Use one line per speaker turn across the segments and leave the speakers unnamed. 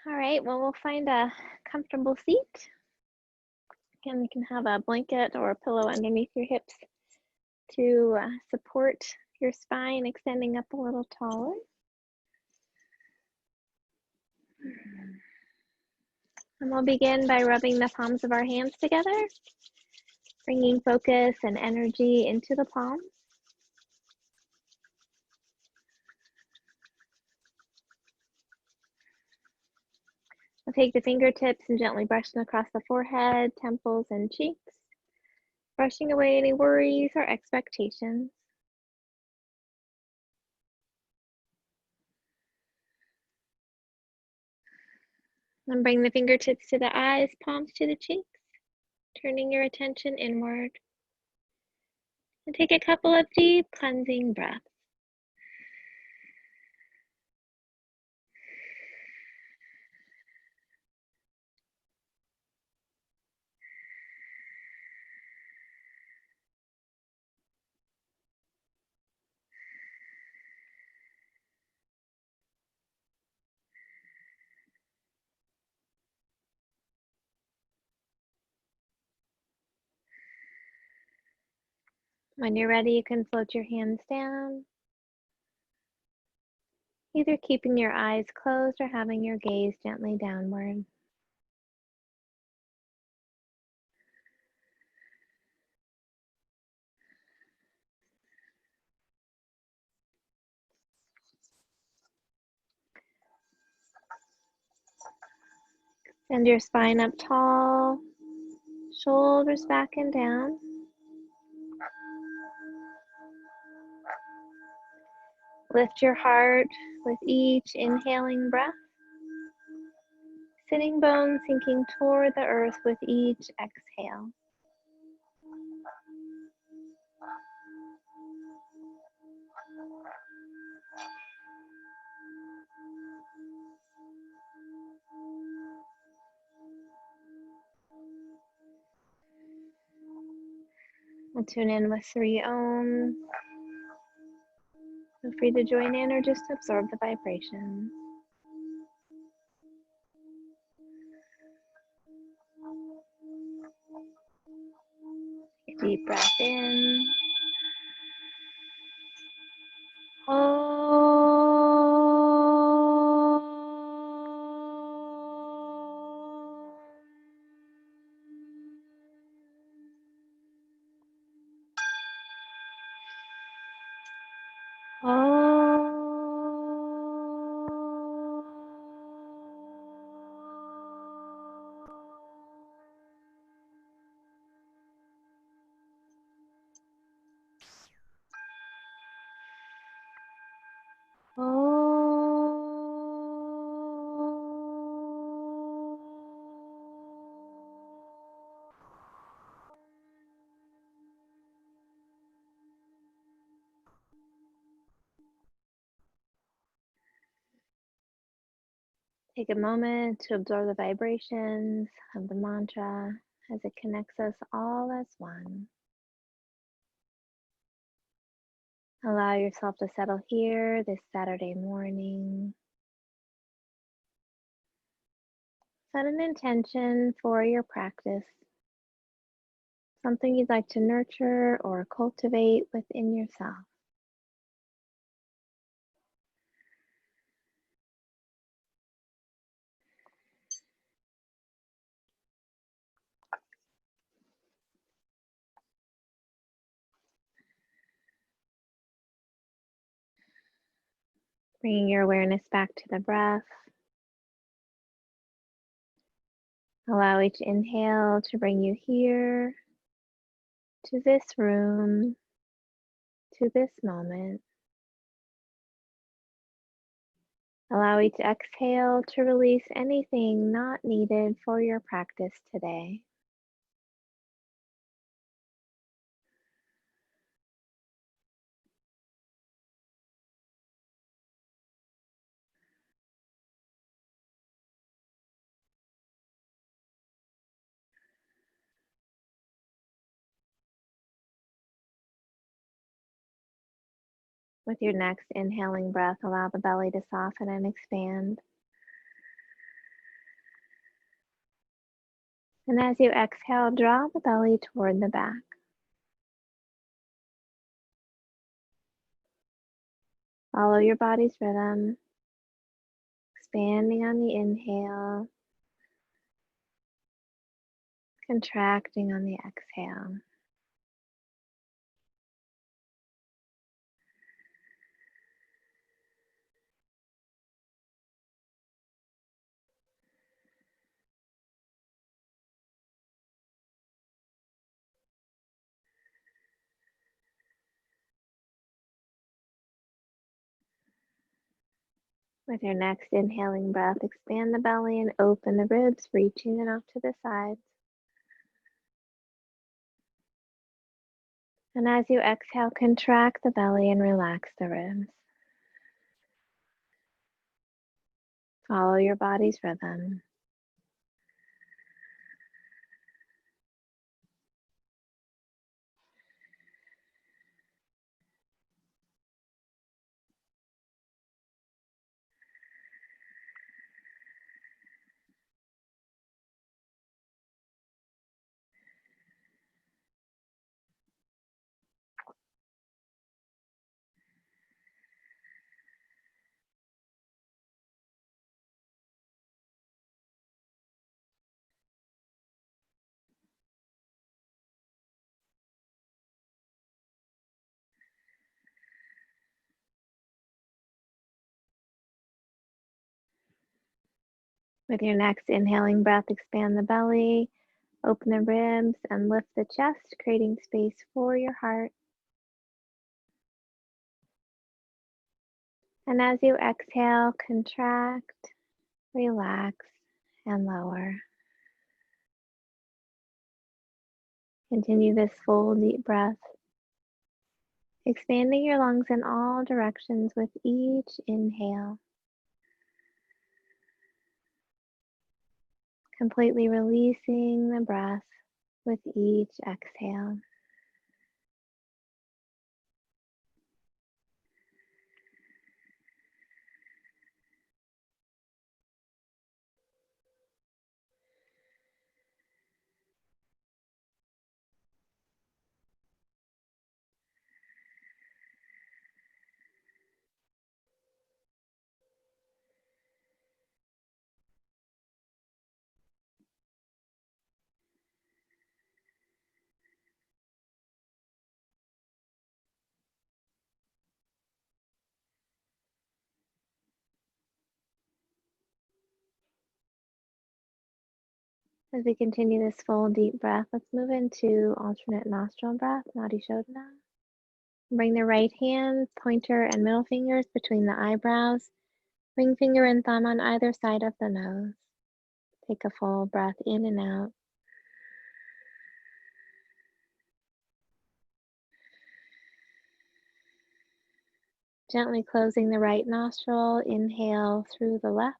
All right, well, we'll find a comfortable seat. Again, you can have a blanket or a pillow underneath your hips to support your spine, extending up a little taller. And we'll begin by rubbing the palms of our hands together, bringing focus and energy into the palms. We'll take the fingertips and gently brush them across the forehead, temples, and cheeks, brushing away any worries or expectations. And bring the fingertips to the eyes, palms to the cheeks, turning your attention inward. And take a couple of deep cleansing breaths. When you're ready, you can float your hands down, either keeping your eyes closed or having your gaze gently downward. Send your spine up tall, shoulders back and down. Lift your heart with each inhaling breath. Sitting bones sinking toward the earth with each exhale. We'll tune in with 3 ohms. Feel free to join in or just absorb the vibration. Deep breath in. Take a moment to absorb the vibrations of the mantra as it connects us all as one. Allow yourself to settle here this Saturday morning. Set an intention for your practice, something you'd like to nurture or cultivate within yourself. Bringing your awareness back to the breath. Allow each inhale to bring you here, to this room, to this moment. Allow each exhale to release anything not needed for your practice today. With your next inhaling breath, allow the belly to soften and expand. And as you exhale, draw the belly toward the back. Follow your body's rhythm, expanding on the inhale, contracting on the exhale. With your next inhaling breath, expand the belly and open the ribs, reaching it off to the sides. And as you exhale, contract the belly and relax the ribs. Follow your body's rhythm. With your next inhaling breath, expand the belly, open the ribs, and lift the chest, creating space for your heart. And as you exhale, contract, relax, and lower. Continue this full deep breath, expanding your lungs in all directions with each inhale. Completely releasing the breath with each exhale. As we continue this full deep breath, let's move into alternate nostril breath, Nadi Shodhana. Bring the right hand, pointer, and middle fingers between the eyebrows. Ring finger and thumb on either side of the nose. Take a full breath in and out. Gently closing the right nostril, inhale through the left.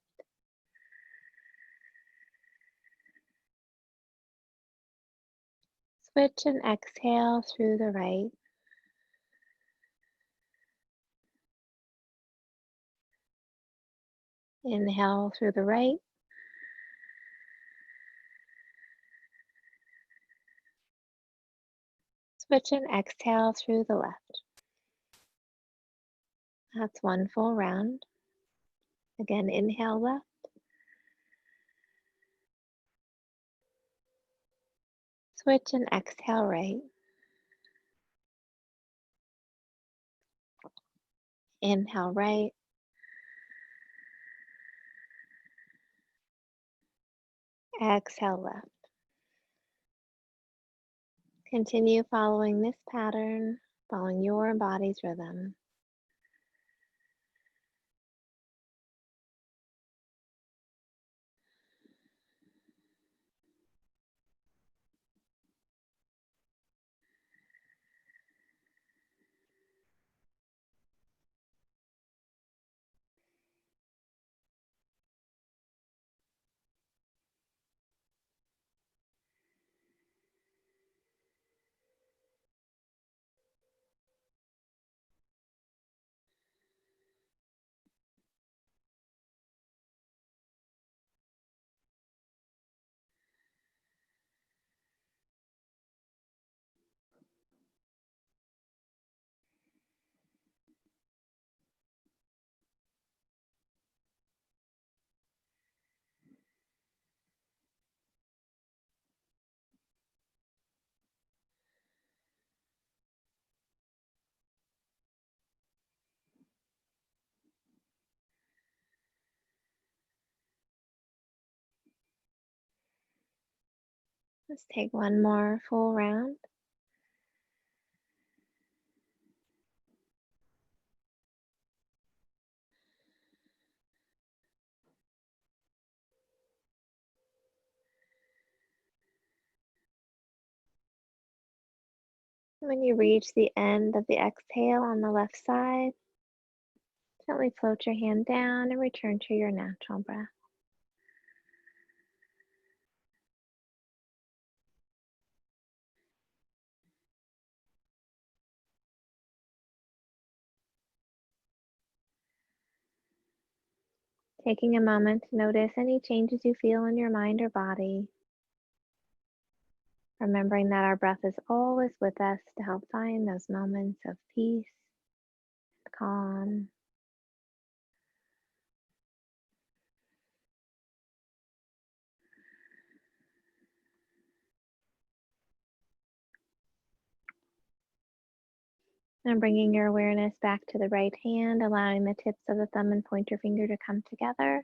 Switch and exhale through the right. Inhale through the right. Switch and exhale through the left. That's one full round. Again, inhale left. Switch and exhale right. Inhale right. Exhale left. Continue following this pattern, following your body's rhythm. Let's take one more full round. When you reach the end of the exhale on the left side, gently float your hand down and return to your natural breath. Taking a moment to notice any changes you feel in your mind or body. Remembering that our breath is always with us to help find those moments of peace, calm. And bringing your awareness back to the right hand, allowing the tips of the thumb and pointer finger to come together.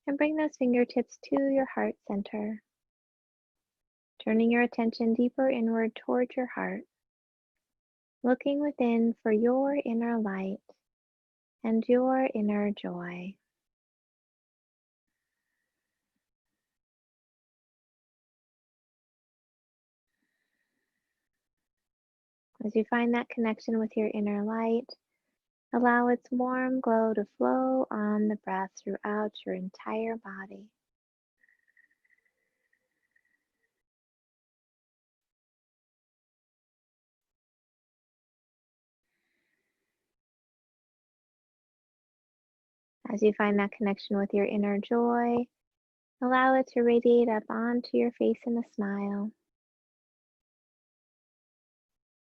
And bring those fingertips to your heart center. Turning your attention deeper inward toward your heart. Looking within for your inner light and your inner joy. As you find that connection with your inner light, allow its warm glow to flow on the breath throughout your entire body. As you find that connection with your inner joy, allow it to radiate up onto your face in a smile.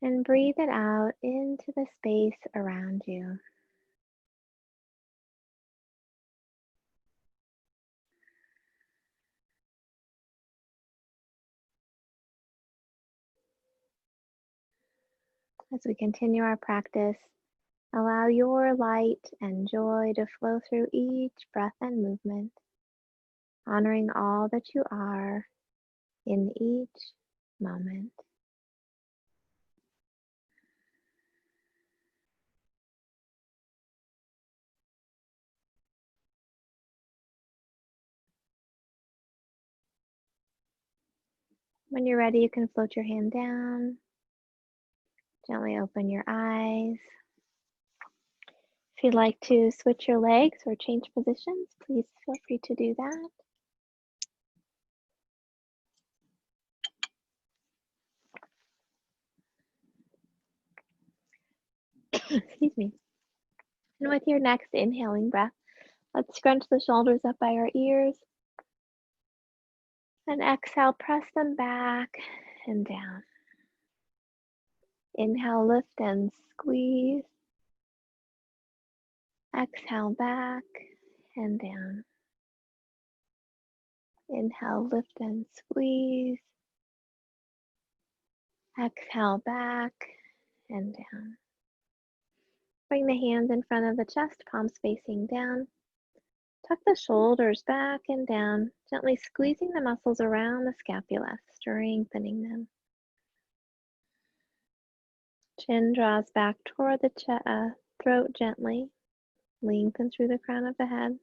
And breathe it out into the space around you. As we continue our practice, allow your light and joy to flow through each breath and movement, honoring all that you are in each moment. When you're ready, you can float your hand down, gently open your eyes. If you'd like to switch your legs or change positions, please feel free to do that. Excuse me. And with your next inhaling breath, let's scrunch the shoulders up by our ears. And exhale, press them back and down. Inhale, lift and squeeze. Exhale, back and down. Inhale, lift and squeeze. Exhale, back and down. Bring the hands in front of the chest, palms facing down. Tuck the shoulders back and down, gently squeezing the muscles around the scapula, strengthening them. Chin draws back toward the throat gently. Lengthen through the crown of the head.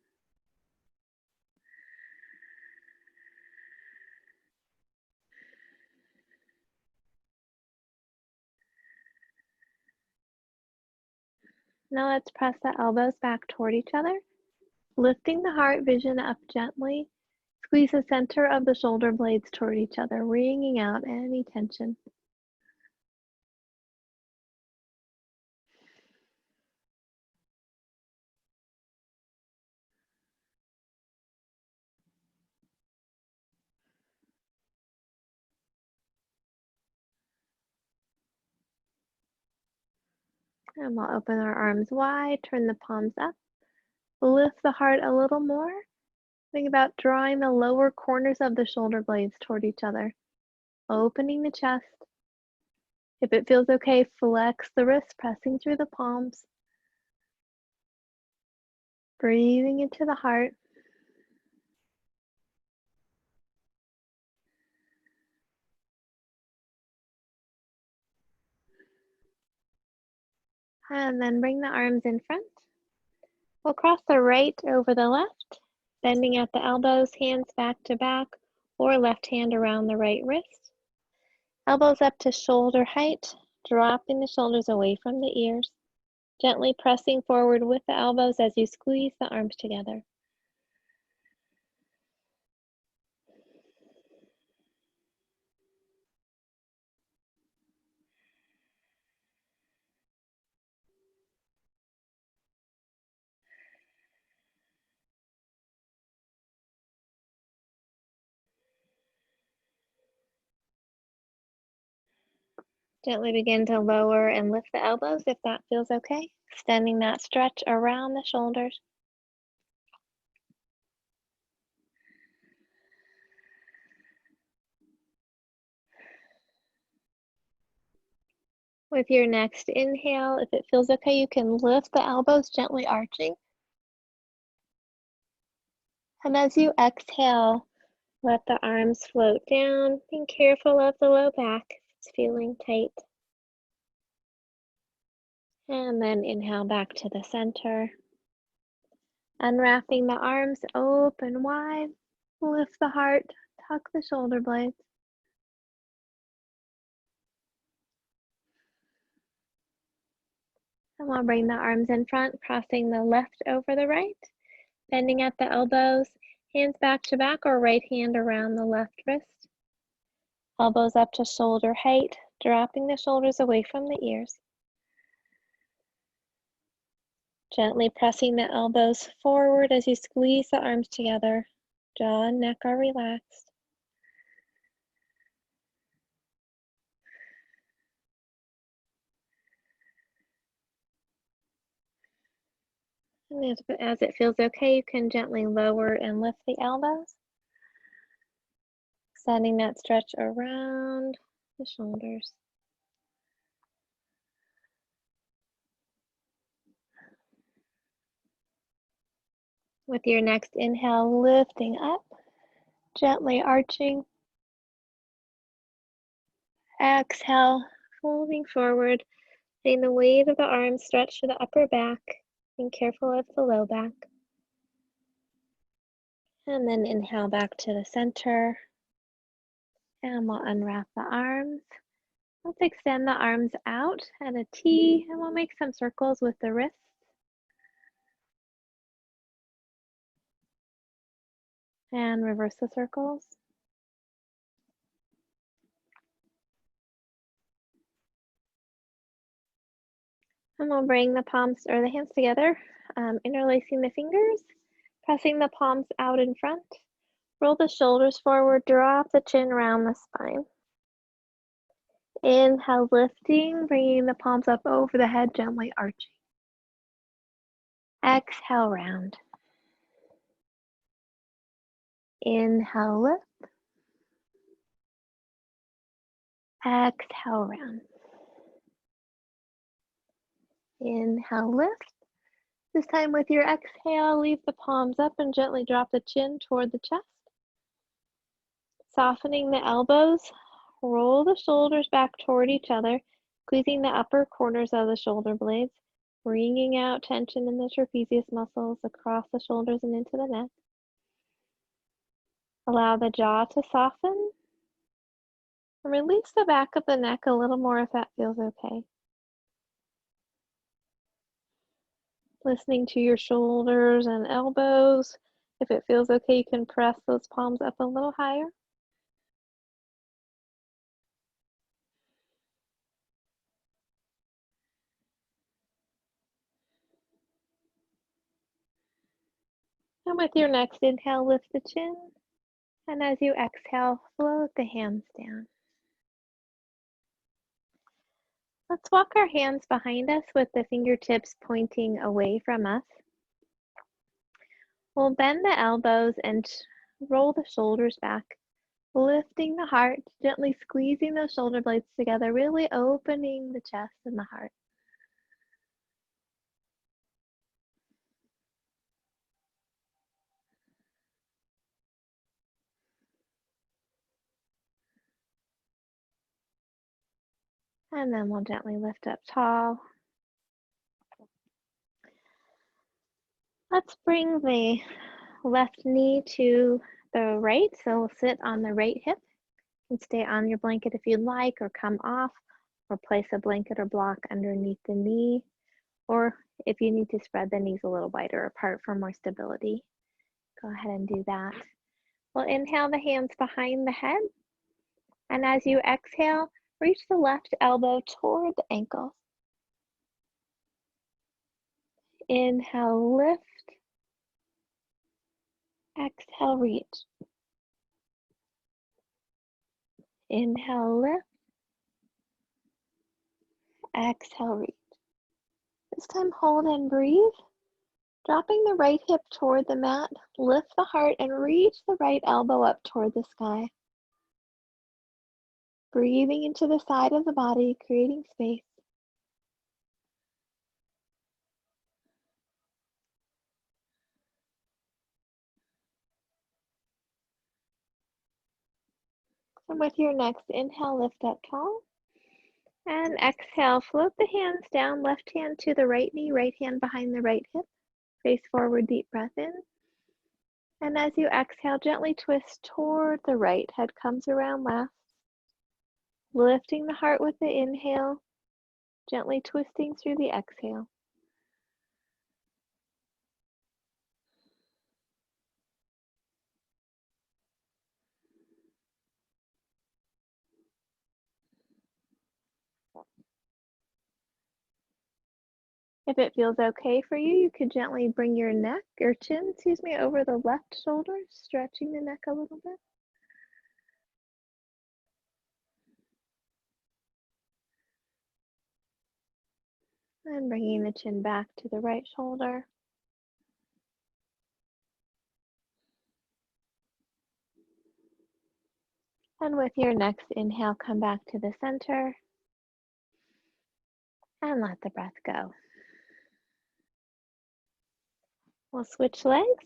Now let's press the elbows back toward each other. Lifting the heart vision up gently. Squeeze the center of the shoulder blades toward each other, wringing out any tension. And we'll open our arms wide, turn the palms up. Lift the heart a little more. Think about drawing the lower corners of the shoulder blades toward each other. Opening the chest. If it feels okay, flex the wrists, pressing through the palms. Breathing into the heart. And then bring the arms in front. We'll cross the right over the left, bending at the elbows, hands back to back, or left hand around the right wrist. Elbows up to shoulder height, dropping the shoulders away from the ears. Gently pressing forward with the elbows as you squeeze the arms together. Gently begin to lower and lift the elbows if that feels okay. Extending that stretch around the shoulders. With your next inhale, if it feels okay, you can lift the elbows, gently arching. And as you exhale, let the arms float down. Being careful of the low back if it's feeling tight. And then inhale back to the center. Unwrapping the arms open wide. Lift the heart, tuck the shoulder blades. And we'll bring the arms in front, crossing the left over the right. Bending at the elbows, hands back to back or right hand around the left wrist. Elbows up to shoulder height, dropping the shoulders away from the ears. Gently pressing the elbows forward as you squeeze the arms together. Jaw and neck are relaxed. And as it feels okay, you can gently lower and lift the elbows. Extending that stretch around the shoulders. With your next inhale, lifting up, gently arching. Exhale, folding forward, letting the weight of the arms stretch to the upper back, being careful of the low back. And then inhale back to the center. And we'll unwrap the arms. Let's extend the arms out at a T, and we'll make some circles with the wrists. And reverse the circles. And we'll bring the palms or the hands together, interlacing the fingers, pressing the palms out in front. Roll the shoulders forward, drop the chin around the spine. Inhale, lifting, bringing the palms up over the head, gently arching. Exhale, round. Inhale, lift. Exhale, round. Inhale, lift. This time with your exhale, leave the palms up and gently drop the chin toward the chest. Softening the elbows, roll the shoulders back toward each other, squeezing the upper corners of the shoulder blades, wringing out tension in the trapezius muscles across the shoulders and into the neck. Allow the jaw to soften. And release the back of the neck a little more if that feels okay. Listening to your shoulders and elbows. If it feels okay, you can press those palms up a little higher. And with your next inhale, lift the chin. And as you exhale, float the hands down. Let's walk our hands behind us with the fingertips pointing away from us. We'll bend the elbows and roll the shoulders back, lifting the heart, gently squeezing those shoulder blades together, really opening the chest and the heart. And then we'll gently lift up tall. Let's bring the left knee to the right. So we'll sit on the right hip and stay on your blanket if you'd like, or come off, or place a blanket or block underneath the knee, or if you need to spread the knees a little wider apart for more stability, go ahead and do that. We'll inhale the hands behind the head, and as you exhale, reach the left elbow toward the ankles. Inhale, lift. Exhale, reach. Inhale, lift. Exhale, reach. This time, hold and breathe. Dropping the right hip toward the mat, lift the heart and reach the right elbow up toward the sky. Breathing into the side of the body, creating space. And with your next inhale, lift up tall. And exhale, float the hands down, left hand to the right knee, right hand behind the right hip. Face forward, deep breath in. And as you exhale, gently twist toward the right. Head comes around last. Lifting the heart with the inhale, gently twisting through the exhale. If it feels okay for you, you could gently bring your neck or chin, over the left shoulder, stretching the neck a little bit. And bringing the chin back to the right shoulder. And with your next inhale, come back to the center and let the breath go. We'll switch legs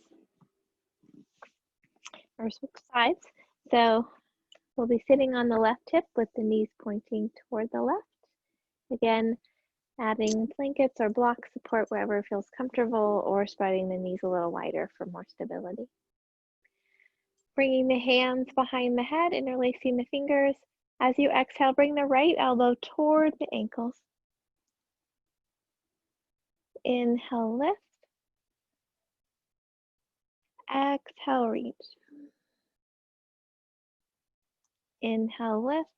or switch sides. So we'll be sitting on the left hip with the knees pointing toward the left. Again, adding blankets or block support wherever feels comfortable, or spreading the knees a little wider for more stability. Bringing the hands behind the head, interlacing the fingers. As you exhale, bring the right elbow toward the ankles. Inhale, lift. Exhale, reach. Inhale, lift.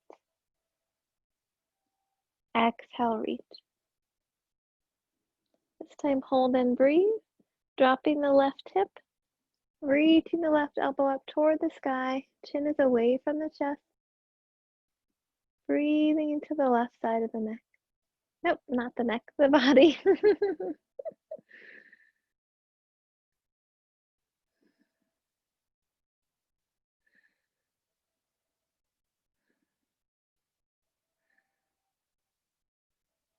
Exhale, reach. This time, hold and breathe. Dropping the left hip. Reaching the left elbow up toward the sky. Chin is away from the chest. Breathing into the left side of the neck. Nope, not the neck, the body.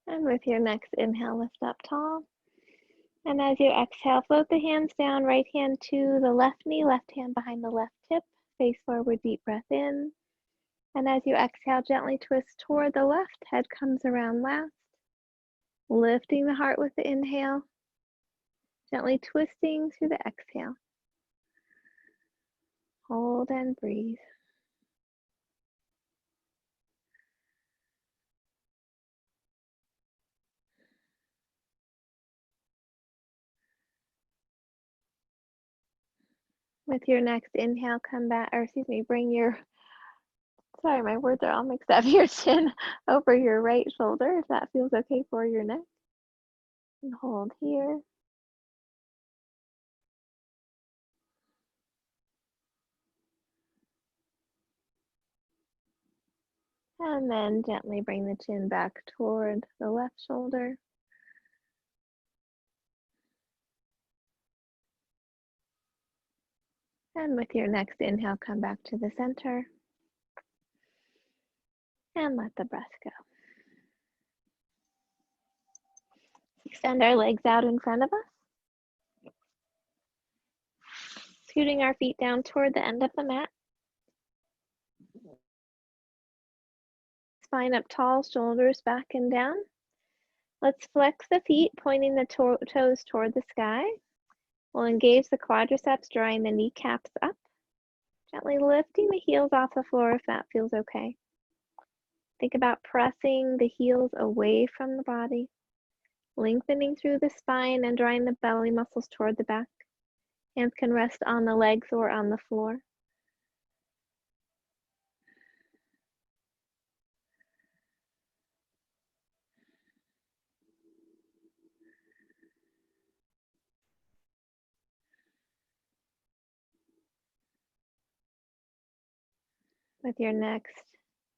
And with your next inhale, lift up tall. And as you exhale, float the hands down, right hand to the left knee, left hand behind the left hip. Face forward, deep breath in. And as you exhale, gently twist toward the left. Head comes around last. Lifting the heart with the inhale. Gently twisting through the exhale. Hold and breathe. With your next inhale, come back, bring your, sorry, my words are all mixed up, your chin over your right shoulder, if that feels okay for your neck. And hold here. And then gently bring the chin back toward the left shoulder. And with your next inhale, come back to the center. And let the breath go. Extend our legs out in front of us. Scooting our feet down toward the end of the mat. Spine up tall, shoulders back and down. Let's flex the feet, pointing the toes toward the sky. We'll engage the quadriceps, drawing the kneecaps up, gently lifting the heels off the floor if that feels okay. Think about pressing the heels away from the body, lengthening through the spine and drawing the belly muscles toward the back. Hands can rest on the legs or on the floor. With your next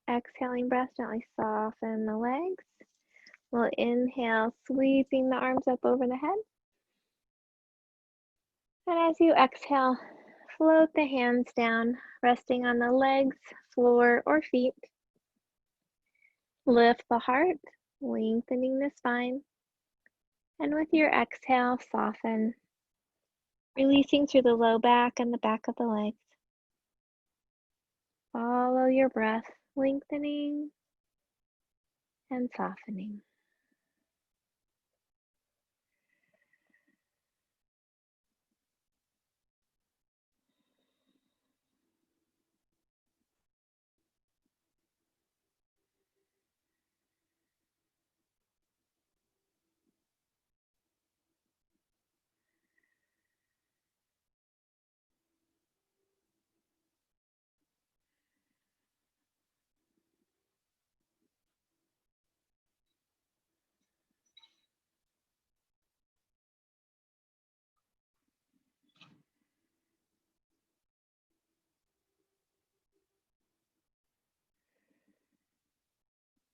exhaling breath, gently soften the legs. We'll inhale, sweeping the arms up over the head. And as you exhale, float the hands down, resting on the legs, floor, or feet. Lift the heart, lengthening the spine. And with your exhale, soften, releasing through the low back and the back of the legs. Follow your breath, lengthening and softening.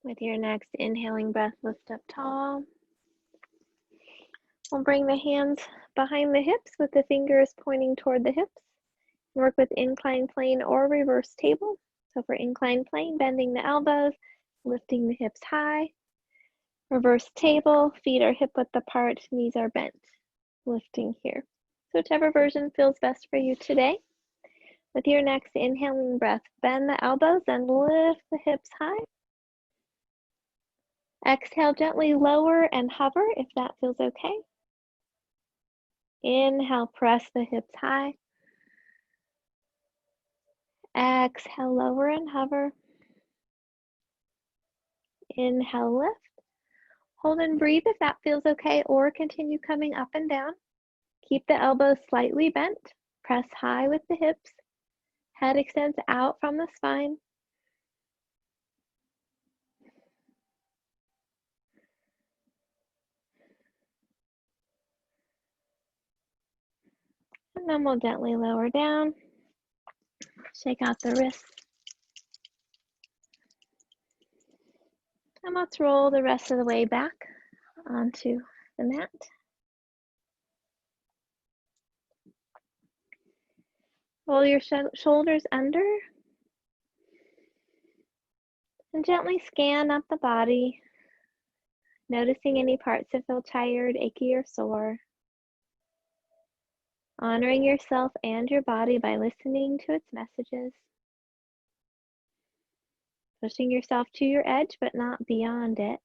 With your next inhaling breath, lift up tall. We'll bring the hands behind the hips with the fingers pointing toward the hips. Work with inclined plane or reverse table. So for inclined plane, bending the elbows, lifting the hips high. Reverse table, feet are hip width apart, knees are bent, lifting here. So whichever version feels best for you today. With your next inhaling breath, bend the elbows and lift the hips high. Exhale, gently lower and hover if that feels okay. Inhale, press the hips high. Exhale, lower and hover. Inhale, lift. Hold and breathe if that feels okay, or continue coming up and down. Keep the elbows slightly bent. Press high with the hips. Head extends out from the spine. And then we'll gently lower down. Shake out the wrists. And let's roll the rest of the way back onto the mat. Roll your shoulders under and gently scan up the body, noticing any parts that feel tired, achy, or sore. Honoring yourself and your body by listening to its messages. Pushing yourself to your edge, but not beyond it.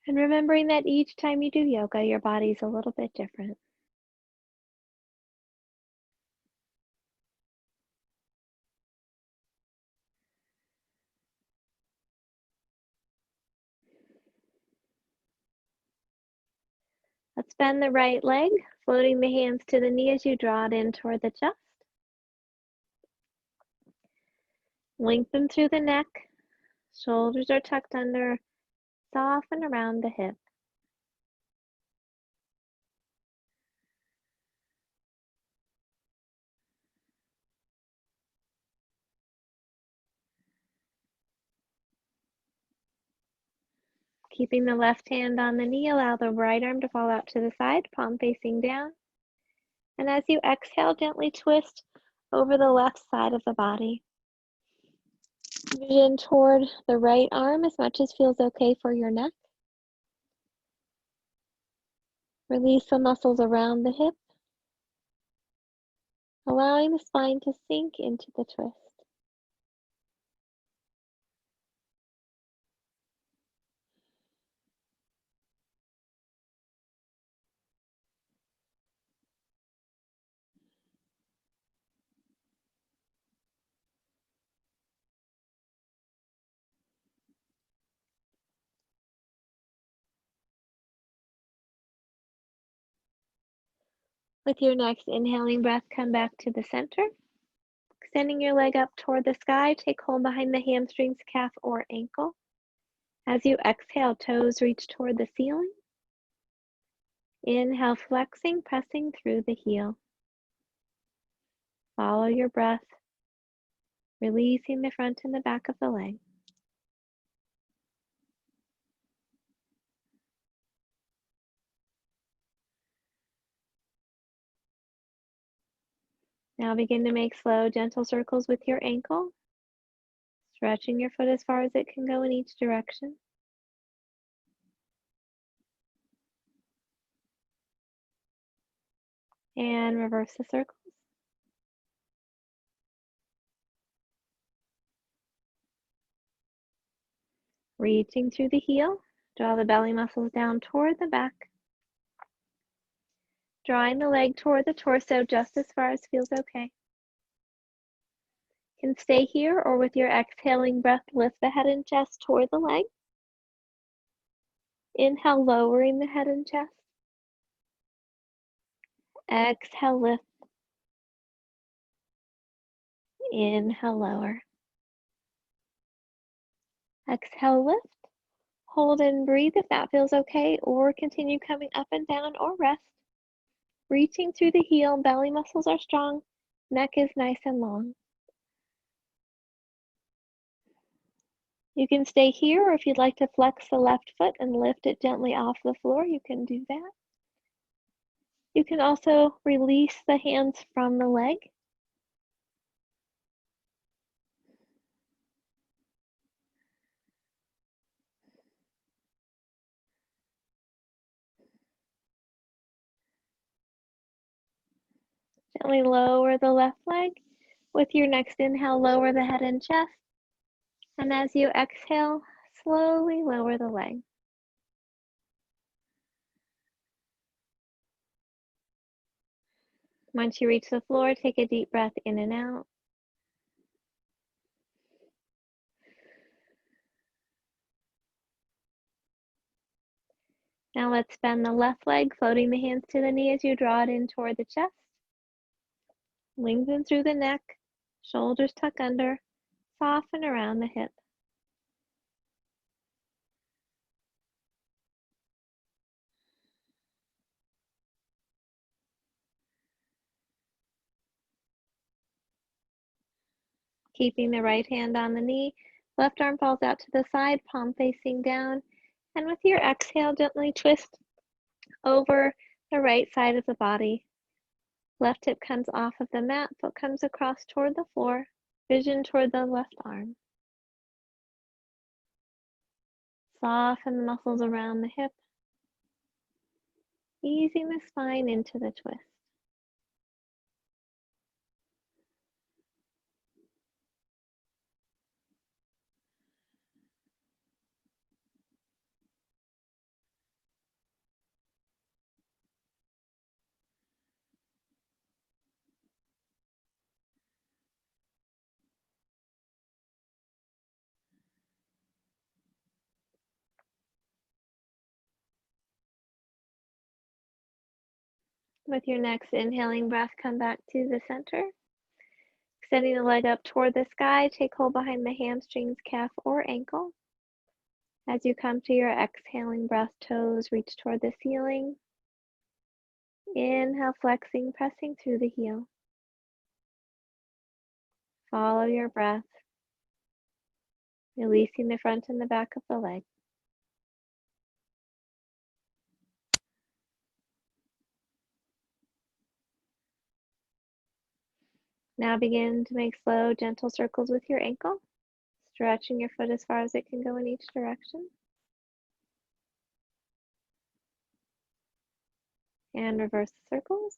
And remembering that each time you do yoga, your body's a little bit different. Let's bend the right leg, floating the hands to the knee as you draw it in toward the chest. Lengthen through the neck. Shoulders are tucked under. Soften around the hip. Keeping the left hand on the knee, allow the right arm to fall out to the side, palm facing down. And as you exhale, gently twist over the left side of the body. Vision toward the right arm as much as feels okay for your neck. Release the muscles around the hip, allowing the spine to sink into the twist. With your next inhaling breath, come back to the center. Extending your leg up toward the sky, take hold behind the hamstrings, calf, or ankle. As you exhale, toes reach toward the ceiling. Inhale, flexing, pressing through the heel. Follow your breath, releasing the front and the back of the leg. Now begin to make slow, gentle circles with your ankle, stretching your foot as far as it can go in each direction. And reverse the circles. Reaching through the heel, draw the belly muscles down toward the back. Drawing the leg toward the torso just as far as feels okay. You can stay here, or with your exhaling breath, lift the head and chest toward the leg. Inhale, lowering the head and chest. Exhale, lift. Inhale, lower. Exhale, lift. Hold and breathe if that feels okay, or continue coming up and down or rest. Reaching through the heel, belly muscles are strong, neck is nice and long. You can stay here, or if you'd like to flex the left foot and lift it gently off the floor, you can do that. You can also release the hands from the leg. Gently lower the left leg. With your next inhale, lower the head and chest. And as you exhale, slowly lower the leg. Once you reach the floor, take a deep breath in and out. Now let's bend the left leg, floating the hands to the knee as you draw it in toward the chest. Lengthen through the neck, shoulders tuck under, soften around the hip. Keeping the right hand on the knee, left arm falls out to the side, palm facing down. And with your exhale, gently twist over the right side of the body. Left hip comes off of the mat, foot comes across toward the floor, vision toward the left arm. Soften the muscles around the hip, easing the spine into the twist. With your next inhaling breath, come back to the center. Extending the leg up toward the sky, take hold behind the hamstrings, calf, or ankle. As you come to your exhaling breath, toes reach toward the ceiling. Inhale, flexing, pressing through the heel. Follow your breath, releasing the front and the back of the leg. Now begin to make slow, gentle circles with your ankle, stretching your foot as far as it can go in each direction. And reverse the circles.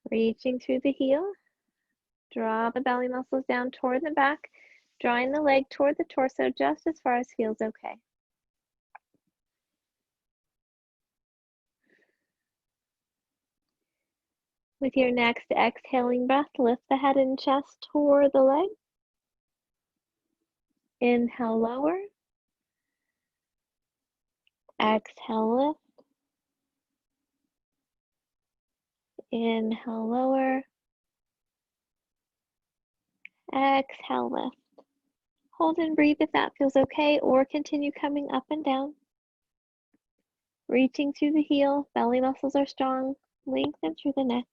Reaching through the heel, draw the belly muscles down toward the back, drawing the leg toward the torso just as far as feels okay. With your next exhaling breath, lift the head and chest toward the leg. Inhale, lower. Exhale, lift. Inhale, lower. Exhale, lift. Hold and breathe if that feels okay, or continue coming up and down. Reaching through the heel, belly muscles are strong, lengthen through the neck.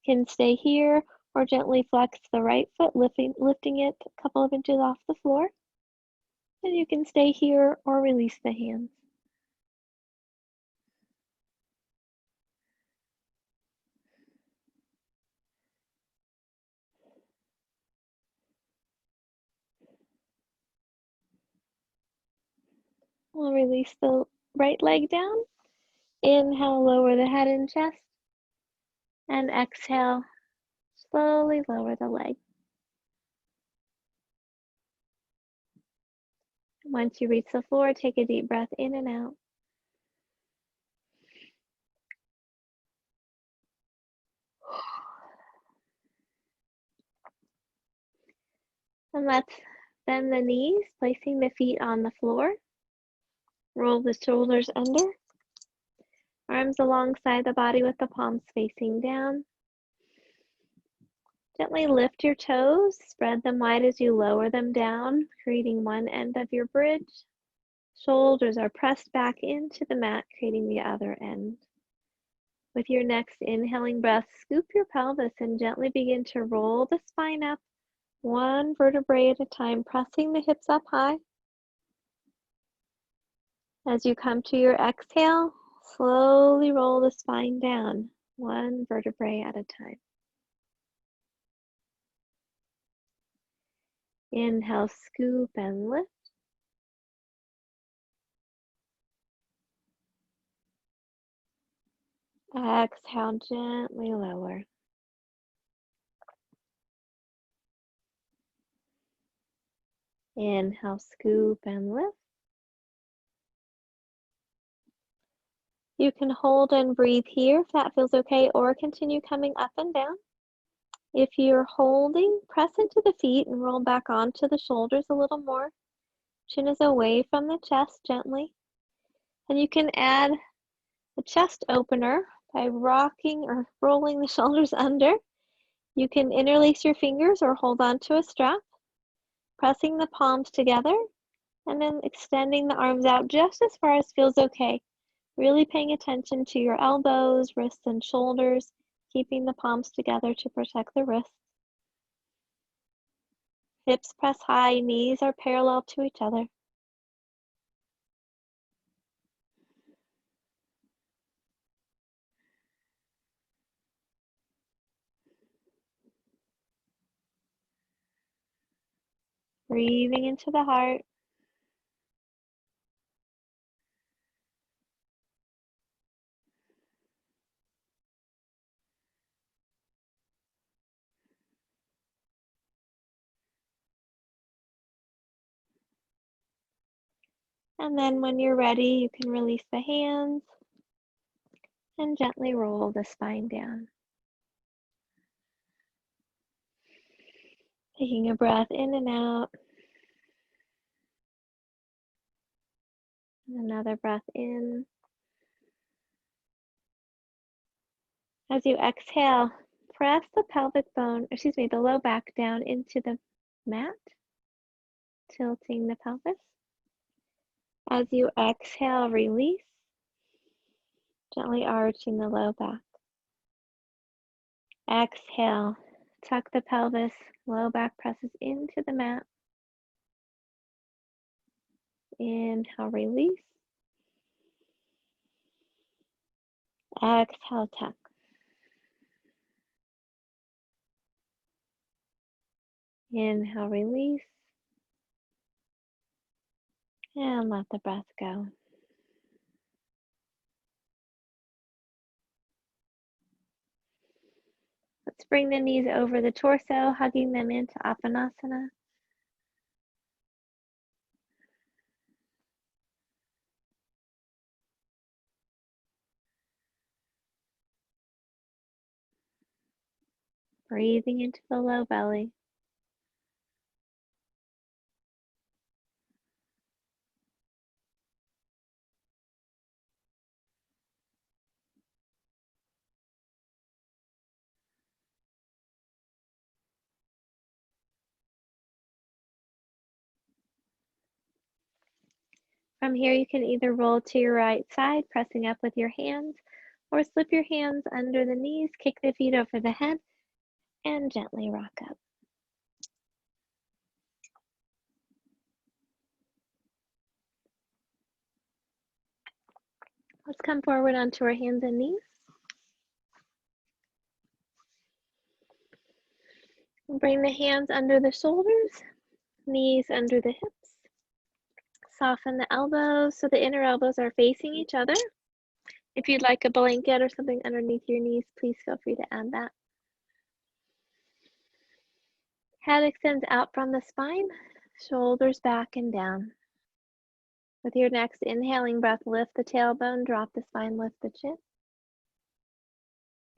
Can stay here or gently flex the right foot, lifting it a couple of inches off the floor. And you can stay here or release the hands. We'll release the right leg down. Inhale, lower the head and chest. And exhale, slowly lower the leg. Once you reach the floor, take a deep breath in and out. And let's bend the knees, placing the feet on the floor. Roll the shoulders under. Arms alongside the body with the palms facing down. Gently lift your toes, spread them wide as you lower them down, creating one end of your bridge. Shoulders are pressed back into the mat, creating the other end. With your next inhaling breath, scoop your pelvis and gently begin to roll the spine up, one vertebrae at a time, pressing the hips up high. As you come to your exhale, slowly roll the spine down, one vertebrae at a time. Inhale, scoop and lift. Exhale, gently lower. Inhale, scoop and lift. You can hold and breathe here if that feels okay, or continue coming up and down. If you're holding, press into the feet and roll back onto the shoulders a little more. Chin is away from the chest gently. And you can add a chest opener by rocking or rolling the shoulders under. You can interlace your fingers or hold onto a strap, pressing the palms together, and then extending the arms out just as far as feels okay. Really paying attention to your elbows, wrists, and shoulders, keeping the palms together to protect the wrists. Hips press high, knees are parallel to each other. Breathing into the heart. And then when you're ready, you can release the hands and gently roll the spine down. Taking a breath in and out. And another breath in. As you exhale, press the the low back down into the mat, tilting the pelvis. As you exhale, release, gently arching the low back. Exhale, tuck the pelvis, low back presses into the mat. Inhale, release. Exhale, tuck. Inhale, release. And let the breath go. Let's bring the knees over the torso, hugging them into Apanasana. Breathing into the low belly. From here, you can either roll to your right side, pressing up with your hands, or slip your hands under the knees, kick the feet over the head, and gently rock up. Let's come forward onto our hands and knees. Bring the hands under the shoulders, knees under the hips. Soften the elbows so the inner elbows are facing each other. If you'd like a blanket or something underneath your knees, please feel free to add that. Head extends out from the spine, shoulders back and down. With your next inhaling breath, lift the tailbone, drop the spine, lift the chin.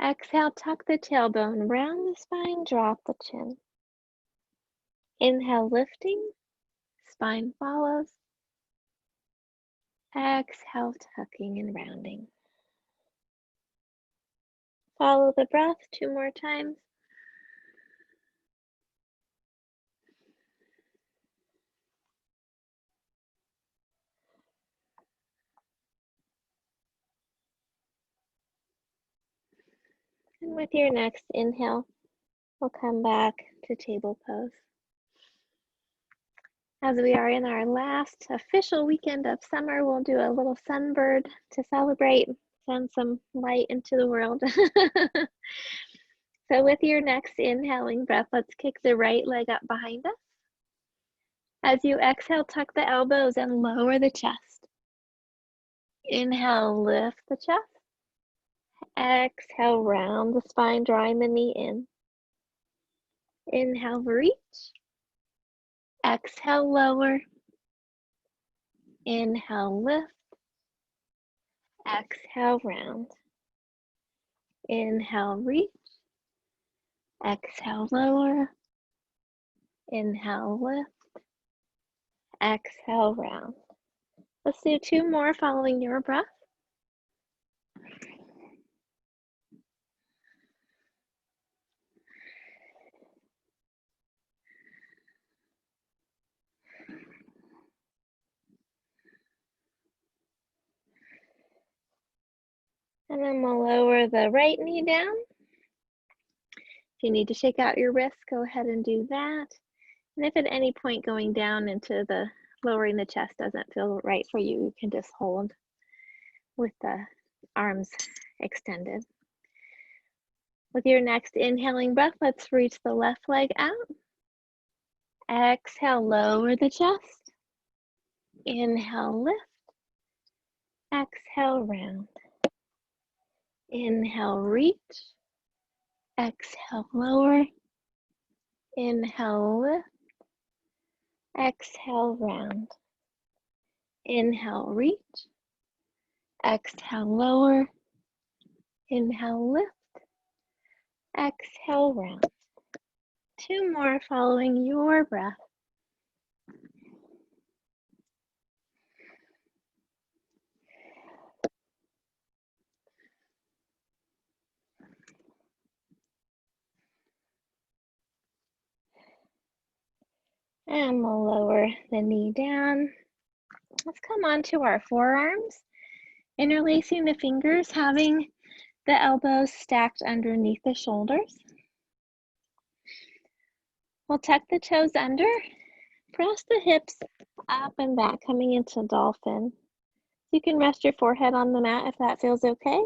Exhale, tuck the tailbone, round the spine, drop the chin. Inhale, lifting, spine follows. Exhale, tucking and rounding. Follow the breath 2 more times. And with your next inhale, we'll come back to table pose. As we are in our last official weekend of summer, we'll do a little sunbird to celebrate, send some light into the world. So with your next inhaling breath, let's kick the right leg up behind us. As you exhale, tuck the elbows and lower the chest. Inhale, lift the chest. Exhale, round the spine, drawing the knee in. Inhale, reach. Exhale, lower. Inhale, lift. Exhale, round. Inhale, reach. Exhale, lower. Inhale, lift. Exhale, round. Let's do 2 more following your breath. And then we'll lower the right knee down. If you need to shake out your wrists, go ahead and do that. And if at any point going down into the lowering the chest doesn't feel right for you, you can just hold with the arms extended. With your next inhaling breath, let's reach the left leg out. Exhale, lower the chest. Inhale, lift. Exhale, round. Inhale, reach. Exhale, lower. Inhale, lift. Exhale, round. Inhale, reach. Exhale, lower. Inhale, lift. Exhale, round. 2 more following your breath. And we'll lower the knee down. Let's come on to our forearms, interlacing the fingers, having the elbows stacked underneath the shoulders. We'll tuck the toes under, press the hips up and back, coming into dolphin. You can rest your forehead on the mat if that feels okay.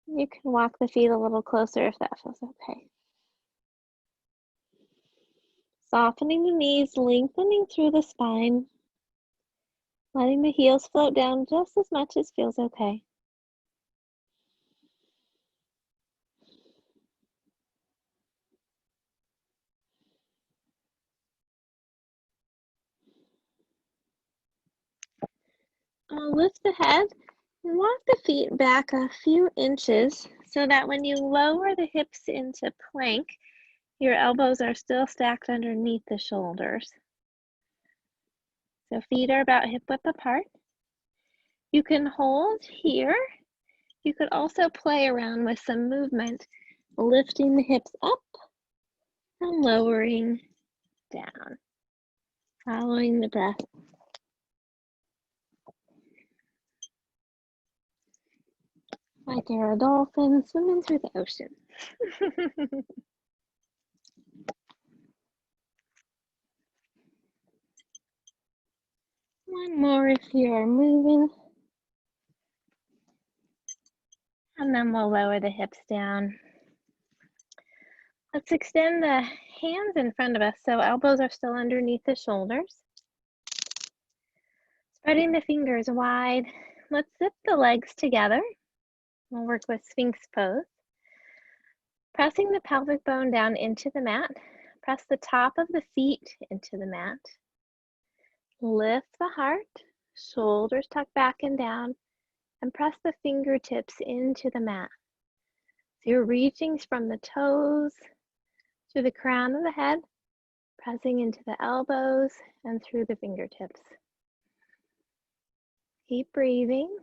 You can walk the feet a little closer if that feels okay. Softening the knees, lengthening through the spine, letting the heels float down just as much as feels okay. I'll lift the head and walk the feet back a few inches so that when you lower the hips into plank, your elbows are still stacked underneath the shoulders. So feet are about hip width apart. You can hold here. You could also play around with some movement, lifting the hips up and lowering down, following the breath. Like you're a dolphin swimming through the ocean. One more if you are moving. And then we'll lower the hips down. Let's extend the hands in front of us so elbows are still underneath the shoulders. Spreading the fingers wide. Let's zip the legs together. We'll work with Sphinx pose. Pressing the pelvic bone down into the mat. Press the top of the feet into the mat. Lift the heart, shoulders tuck back and down, and press the fingertips into the mat. So you're reaching from the toes to the crown of the head, pressing into the elbows and through the fingertips. Keep breathing.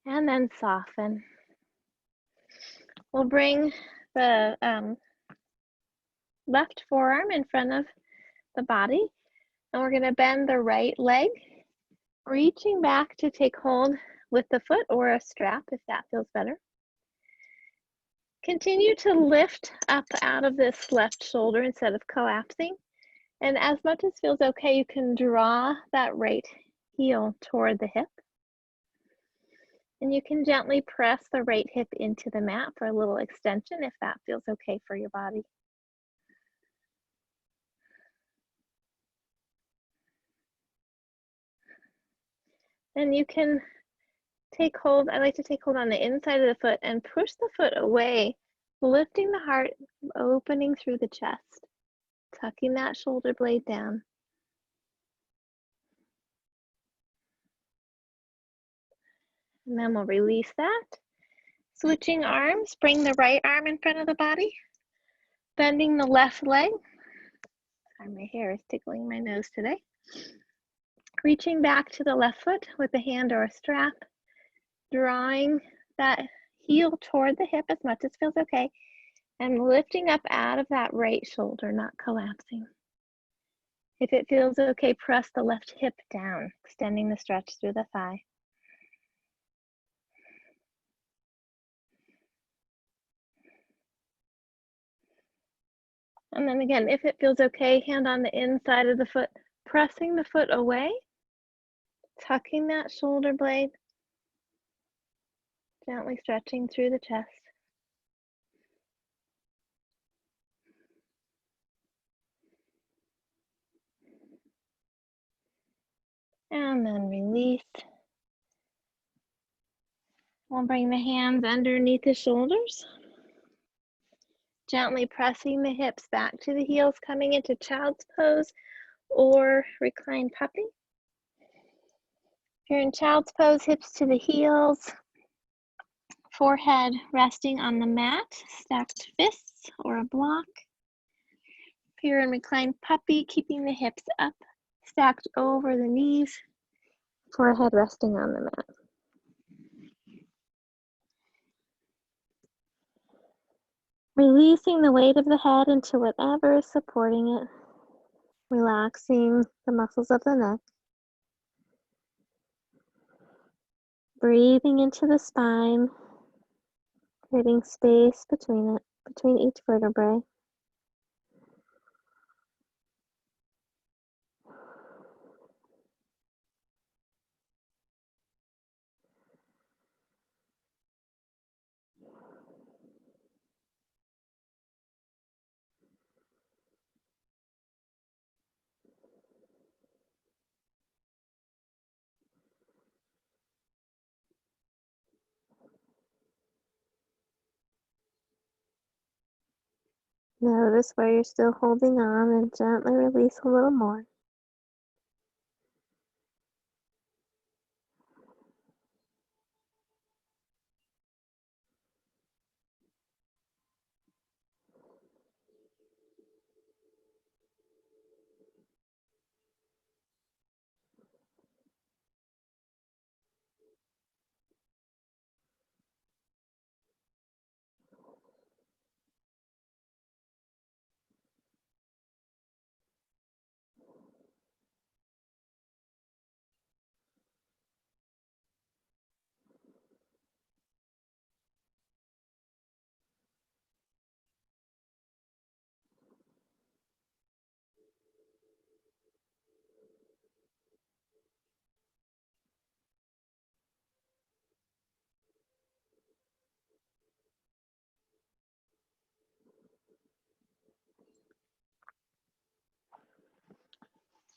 And then soften. We'll bring the left forearm in front of the body, and we're going to bend the right leg, reaching back to take hold with the foot or a strap if that feels better. Continue to lift up out of this left shoulder instead of collapsing. And as much as feels okay, you can draw that right heel toward the hip. And you can gently press the right hip into the mat for a little extension if that feels okay for your body. Then you can take hold, I like to take hold on the inside of the foot and push the foot away, lifting the heart, opening through the chest, tucking that shoulder blade down. And then we'll release that. Switching arms, bring the right arm in front of the body, bending the left leg. Sorry, my hair is tickling my nose today. Reaching back to the left foot with a hand or a strap, drawing that heel toward the hip as much as feels okay, and lifting up out of that right shoulder, not collapsing. If it feels okay, press the left hip down, extending the stretch through the thigh. And then again, if it feels okay, hand on the inside of the foot, pressing the foot away, tucking that shoulder blade, gently stretching through the chest. And then release. We'll bring the hands underneath the shoulders. Gently pressing the hips back to the heels, coming into child's pose or reclined puppy. If you're in child's pose, hips to the heels, forehead resting on the mat, stacked fists or a block. If you're in reclined puppy, keeping the hips up, stacked over the knees, forehead resting on the mat. Releasing the weight of the head into whatever is supporting it. Relaxing the muscles of the neck. Breathing into the spine, creating space between each vertebrae. Notice where you're still holding on and gently release a little more.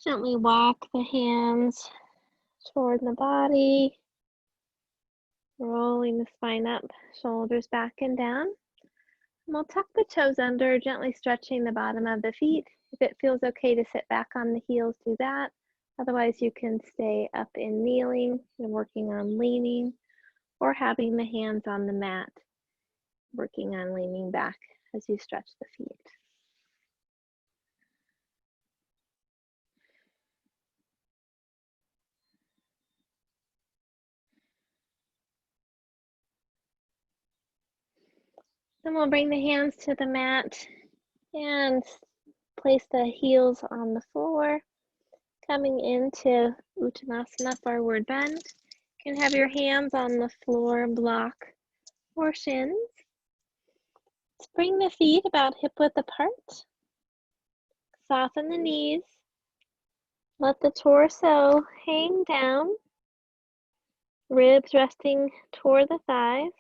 Gently walk the hands toward the body, rolling the spine up, shoulders back and down. And we'll tuck the toes under, gently stretching the bottom of the feet. If it feels okay to sit back on the heels, do that. Otherwise, you can stay up in kneeling and working on leaning, or having the hands on the mat, working on leaning back as you stretch the feet. Then we'll bring the hands to the mat and place the heels on the floor. Coming into Uttanasana, forward bend. You can have your hands on the floor, block, or shins. Let's bring the feet about hip width apart. Soften the knees. Let the torso hang down. Ribs resting toward the thighs.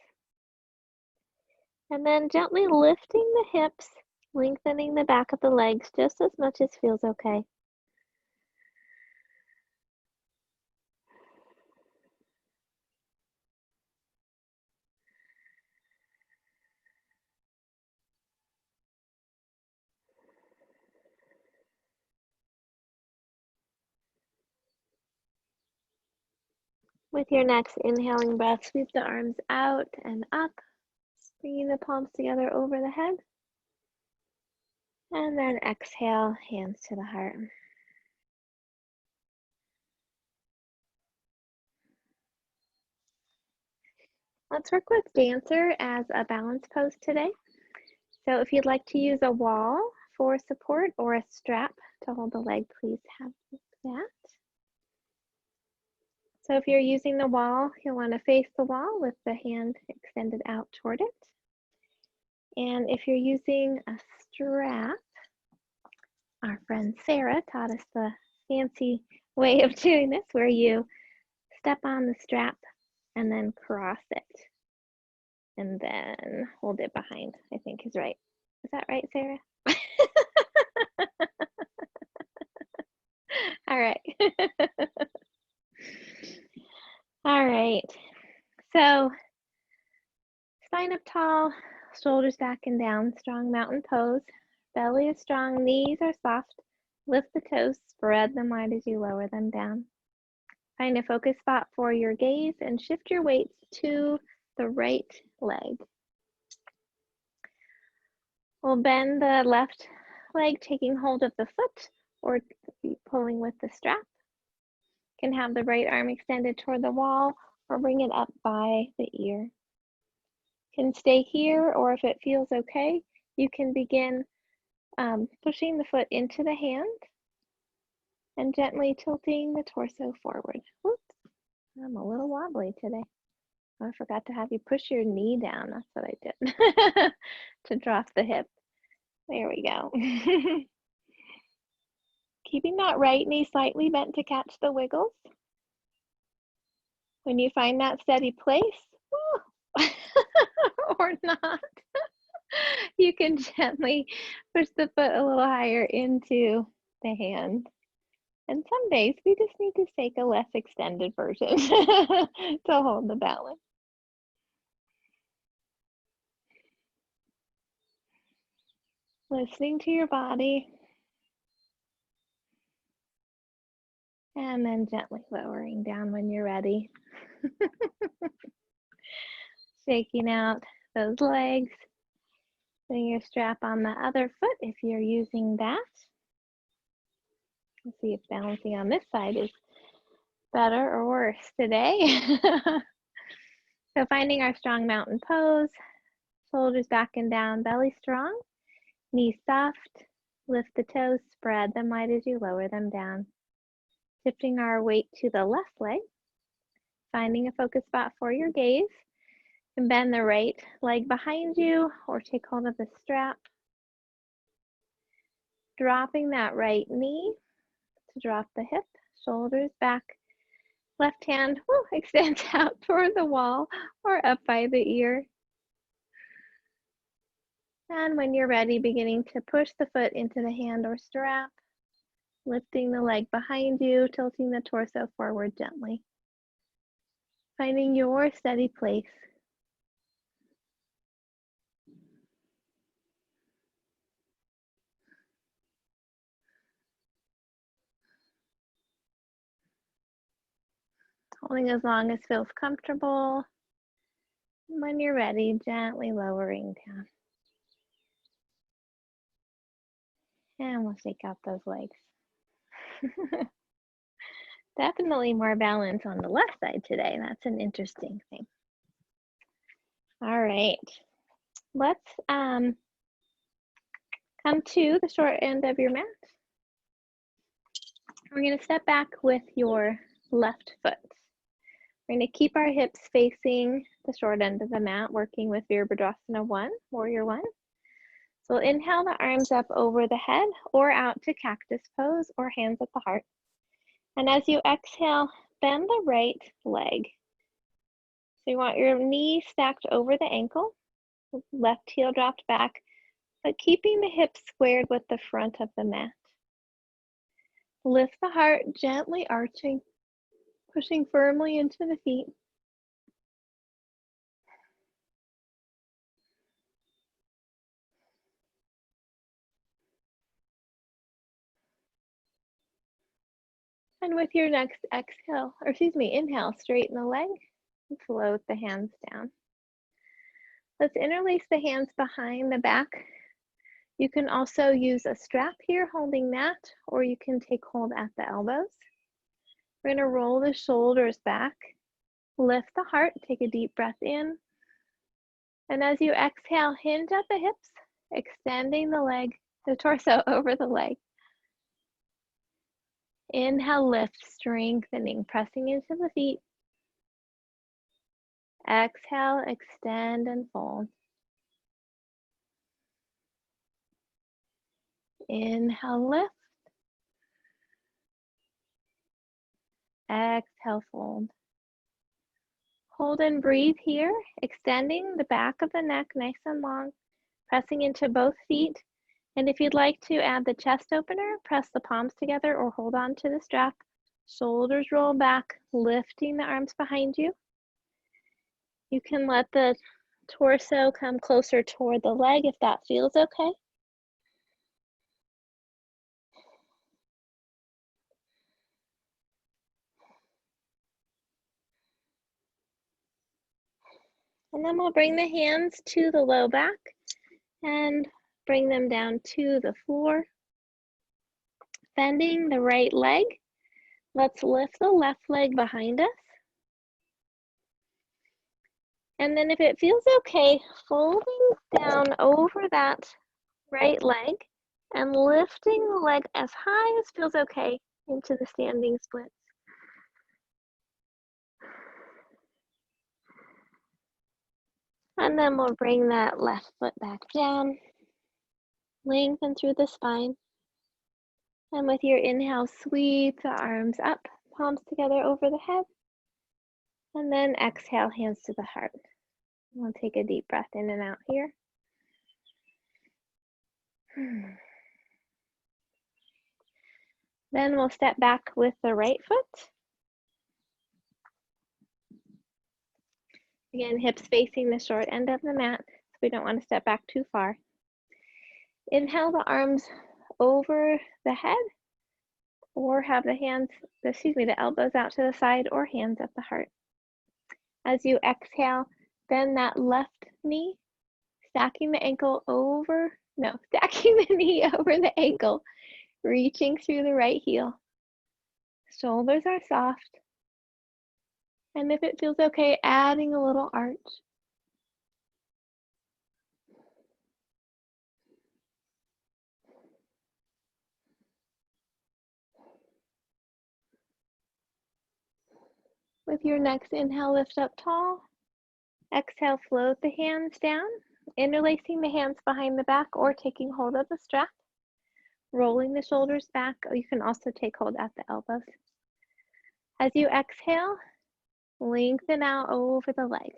And then gently lifting the hips, lengthening the back of the legs just as much as feels okay. With your next inhaling breath, sweep the arms out and up, bringing the palms together over the head. And then exhale, hands to the heart. Let's work with dancer as a balance pose today. So if you'd like to use a wall for support or a strap to hold the leg, please have that. So if you're using the wall, you'll want to face the wall with the hand extended out toward it. And if you're using a strap, our friend Sarah taught us the fancy way of doing this, where you step on the strap and then cross it and then hold it behind, I think is right. Is that right, Sarah? All right. All right. So spine up tall, shoulders back and down, strong mountain pose. Belly is strong, knees are soft. Lift the toes, spread them wide as you lower them down. Find a focus spot for your gaze and shift your weights to the right leg. We'll bend the left leg, taking hold of the foot or pulling with the strap. You can have the right arm extended toward the wall or bring it up by the ear. You can stay here, or if it feels okay, you can begin pushing the foot into the hand and gently tilting the torso forward. Whoops, I'm a little wobbly today. I forgot to have you push your knee down. That's what I did to drop the hip. There we go. Keeping that right knee slightly bent to catch the wiggles. When you find that steady place, or not, you can gently push the foot a little higher into the hand. And some days we just need to take a less extended version to hold the balance. Listening to your body. And then gently lowering down when you're ready. Shaking out those legs. Putting your strap on the other foot if you're using that. Let's see if balancing on this side is better or worse today. So finding our strong mountain pose, shoulders back and down, belly strong, knees soft, lift the toes, spread them wide as you lower them down. Shifting our weight to the left leg, finding a focus spot for your gaze. You can bend the right leg behind you or take hold of the strap. Dropping that right knee to drop the hip, shoulders back. Left hand extends out toward the wall or up by the ear. And when you're ready, beginning to push the foot into the hand or strap. Lifting the leg behind you, tilting the torso forward gently. Finding your steady place. Holding as long as feels comfortable. When you're ready, gently lowering down. And we'll shake out those legs. Definitely more balance on the left side today. That's an interesting thing. All right, let's come to the short end of your mat. We're going to step back with your left foot. We're going to keep our hips facing the short end of the mat, working with Virabhadrasana 1, Warrior 1. So inhale the arms up over the head or out to cactus pose or hands at the heart. And as you exhale, bend the right leg. So you want your knee stacked over the ankle, left heel dropped back, but keeping the hips squared with the front of the mat. Lift the heart, gently arching, pushing firmly into the feet. And with your next exhale, or excuse me, inhale, straighten the leg and float the hands down. Let's interlace the hands behind the back. You can also use a strap here holding that, or you can take hold at the elbows. We're going to roll the shoulders back, lift the heart, take a deep breath in. And as you exhale, hinge at the hips, extending the leg, the torso over the leg. Inhale, lift, strengthening, pressing into the feet. Exhale, extend and fold. Inhale, lift. Exhale, fold. Hold and breathe here, extending the back of the neck nice and long, pressing into both feet. And if you'd like to add the chest opener, press the palms together or hold on to the strap. Shoulders roll back, lifting the arms behind you. You can let the torso come closer toward the leg if that feels okay. And then we'll bring the hands to the low back and bring them down to the floor. Bending the right leg. Let's lift the left leg behind us. And then if it feels okay, folding down over that right leg and lifting the leg as high as feels okay into the standing splits. And then we'll bring that left foot back down, lengthen through the spine. And with your inhale, sweep the arms up, palms together over the head. And then exhale, hands to the heart. We'll take a deep breath in and out here. Then we'll step back with the right foot. Again, hips facing the short end of the mat, so we don't want to step back too far. Inhale the arms over the head, or have the hands, the elbows out to the side, or hands at the heart. As you exhale, bend that left knee, stacking the knee over the ankle, reaching through the right heel. Shoulders are soft. And if it feels okay, adding a little arch. With your next inhale, lift up tall. Exhale, float the hands down, interlacing the hands behind the back or taking hold of the strap. Rolling the shoulders back, or you can also take hold at the elbows. As you exhale, lengthen out over the leg.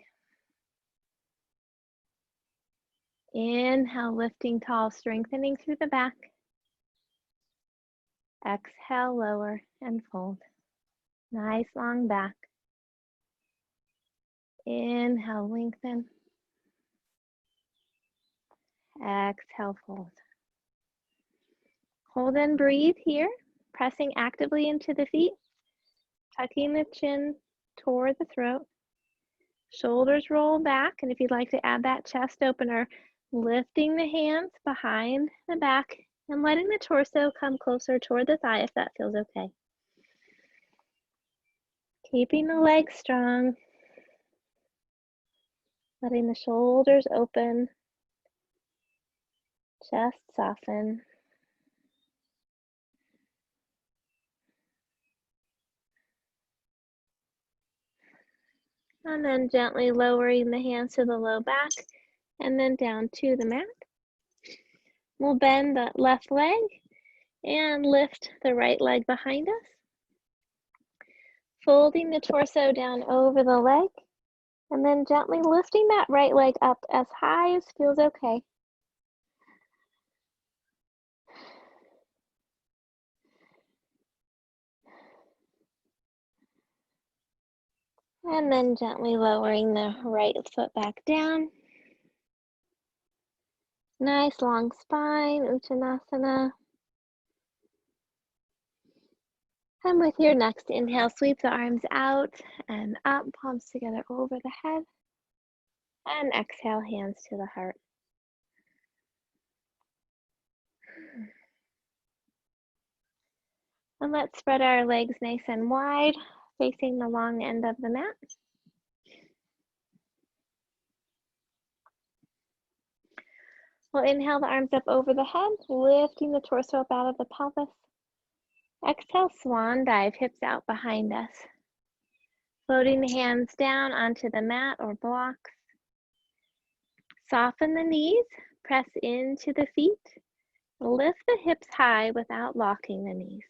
Inhale, lifting tall, strengthening through the back. Exhale, lower and fold. Nice long back. Inhale, lengthen. Exhale, fold. Hold and breathe here, pressing actively into the feet, tucking the chin toward the throat. Shoulders roll back, and if you'd like to add that chest opener, lifting the hands behind the back and letting the torso come closer toward the thigh if that feels okay. Keeping the legs strong, letting the shoulders open, chest soften. And then gently lowering the hands to the low back and then down to the mat. We'll bend the left leg and lift the right leg behind us. Folding the torso down over the leg and then gently lifting that right leg up as high as feels okay. And then gently lowering the right foot back down. Nice long spine, Uttanasana. And with your next inhale, sweep the arms out and up, palms together over the head. And exhale, hands to the heart. And let's spread our legs nice and wide, facing the long end of the mat. We'll inhale the arms up over the head, lifting the torso up out of the pelvis. Exhale, swan dive, hips out behind us. Floating the hands down onto the mat or blocks. Soften the knees, press into the feet. Lift the hips high without locking the knees.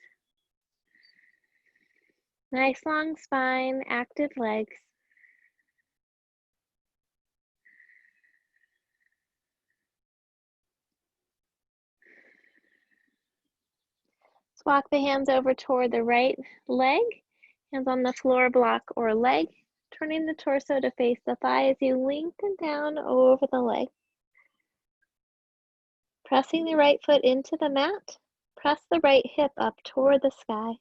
Nice long spine, active legs. Let's walk the hands over toward the right leg. Hands on the floor, block, or leg. Turning the torso to face the thigh as you lengthen down over the leg. Pressing the right foot into the mat. Press the right hip up toward the sky.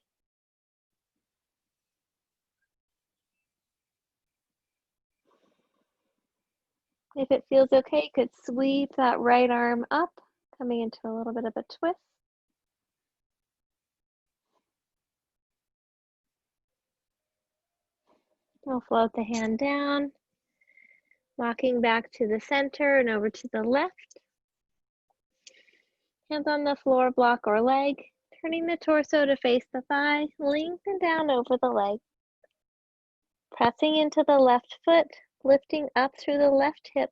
If it feels okay, you could sweep that right arm up, coming into a little bit of a twist. We'll float the hand down, walking back to the center and over to the left. Hands on the floor, block, or leg. Turning the torso to face the thigh, lengthen down over the leg. Pressing into the left foot, lifting up through the left hip.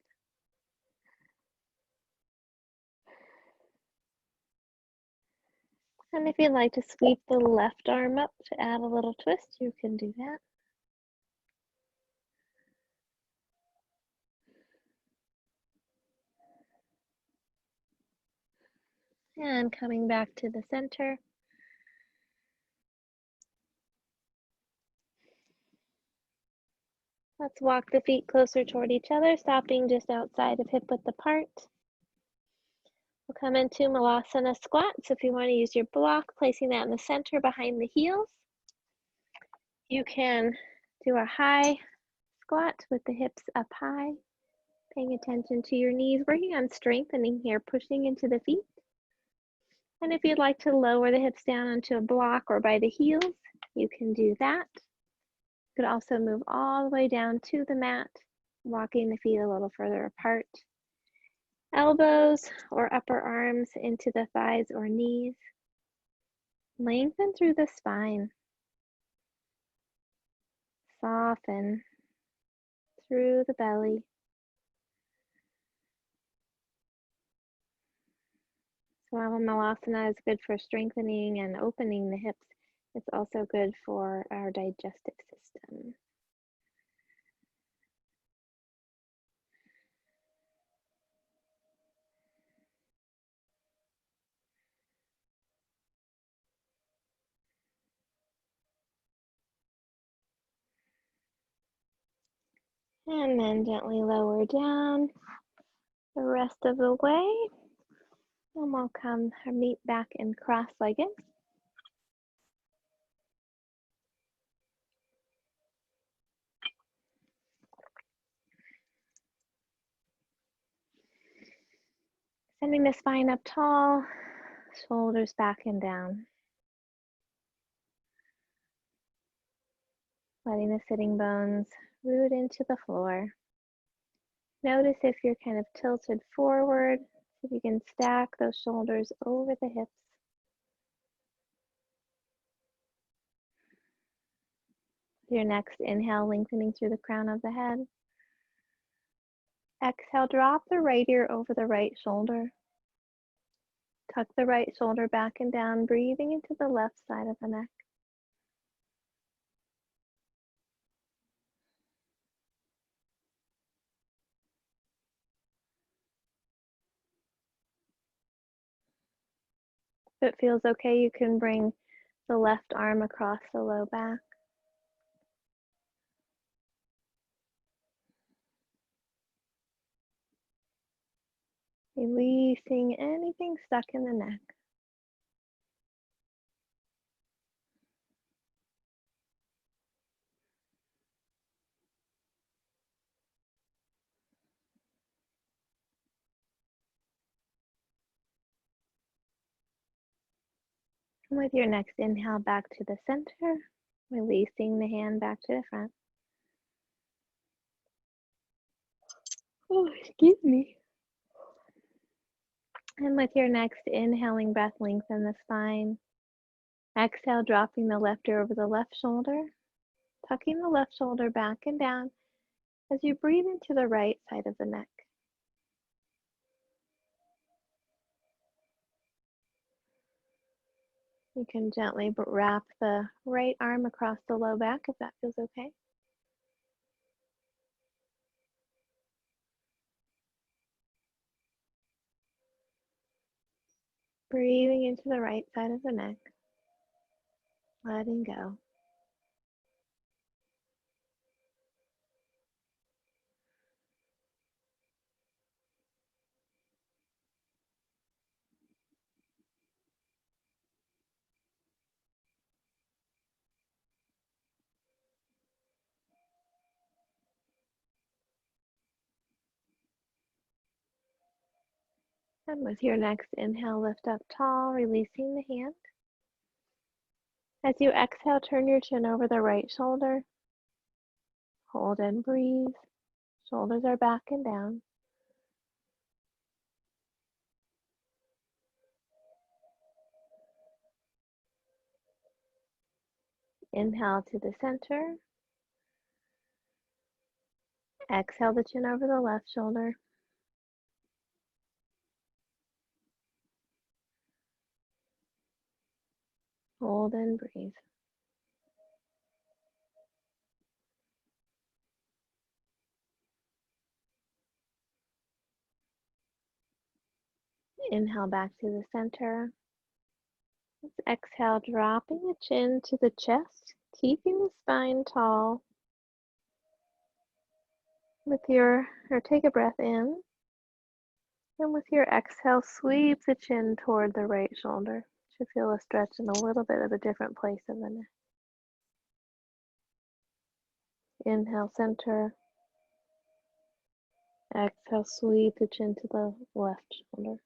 And if you'd like to sweep the left arm up to add a little twist, you can do that. And coming back to the center. Let's walk the feet closer toward each other, stopping just outside of hip width apart. We'll come into Malasana squat. So if you want to use your block, placing that in the center behind the heels. You can do a high squat with the hips up high, paying attention to your knees, working on strengthening here, pushing into the feet. And if you'd like to lower the hips down onto a block or by the heels, you can do that. You could also move all the way down to the mat, walking the feet a little further apart. Elbows or upper arms into the thighs or knees. Lengthen through the spine. Soften through the belly. So while Malasana is good for strengthening and opening the hips, it's also good for our digestive system. And then gently lower down the rest of the way. And we'll come or meet back in cross-legged. Sending the spine up tall, shoulders back and down. Letting the sitting bones root into the floor. Notice if you're kind of tilted forward, if you can stack those shoulders over the hips. Your next inhale, lengthening through the crown of the head. Exhale, drop the right ear over the right shoulder. Tuck the right shoulder back and down, breathing into the left side of the neck. If it feels okay, you can bring the left arm across the low back. Releasing anything stuck in the neck. And with your next inhale, back to the center, releasing the hand back to the front. Oh, excuse me. And with your next inhaling breath, lengthen the spine. Exhale, dropping the left ear over the left shoulder, tucking the left shoulder back and down as you breathe into the right side of the neck. You can gently wrap the right arm across the low back if that feels okay. Breathing into the right side of the neck, letting go. And with your next inhale, lift up tall, releasing the hand. As you exhale, turn your chin over the right shoulder. Hold and breathe. Shoulders are back and down. Inhale to the center. Exhale the chin over the left shoulder. Hold and breathe. Inhale back to the center. Let's exhale, dropping the chin to the chest, keeping the spine tall. Take a breath in. And with your exhale, sweep the chin toward the right shoulder. Should feel a stretch in a little bit of a different place of the neck. Inhale, center. Exhale, sweep the chin to the left shoulder.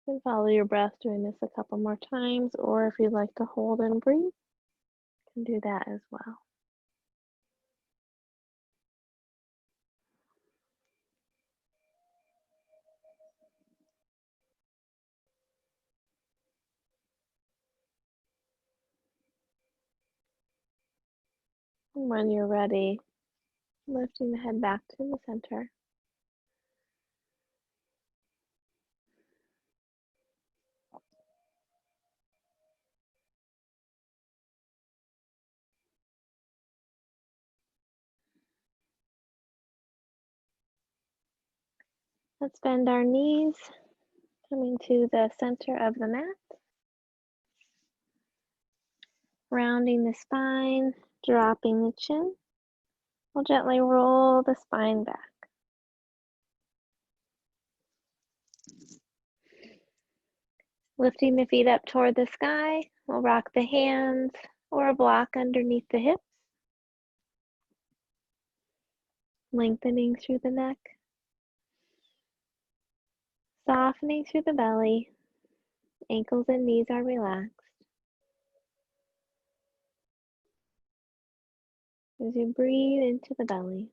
You can follow your breath doing this a couple more times, or if you'd like to hold and breathe, you can do that as well. And when you're ready, lifting the head back to the center. Let's bend our knees, coming to the center of the mat. Rounding the spine, dropping the chin. We'll gently roll the spine back. Lifting the feet up toward the sky, we'll rock the hands or a block underneath the hips. Lengthening through the neck. Softening through the belly. Ankles and knees are relaxed. As you breathe into the belly.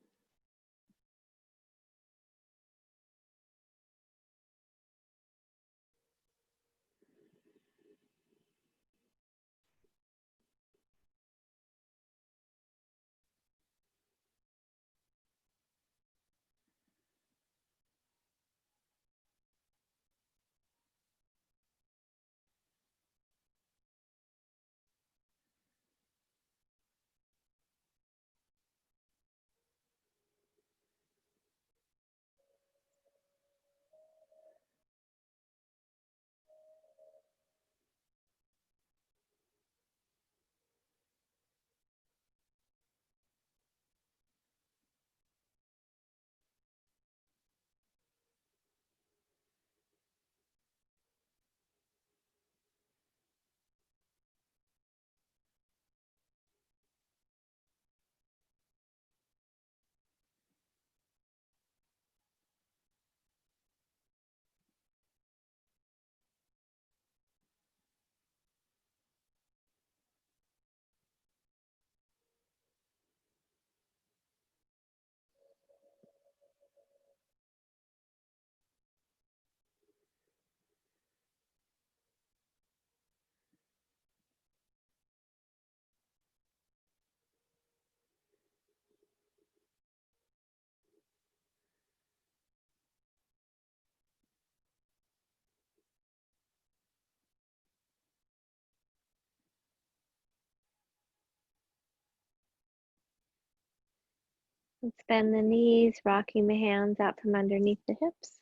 Let's bend the knees, rocking the hands out from underneath the hips.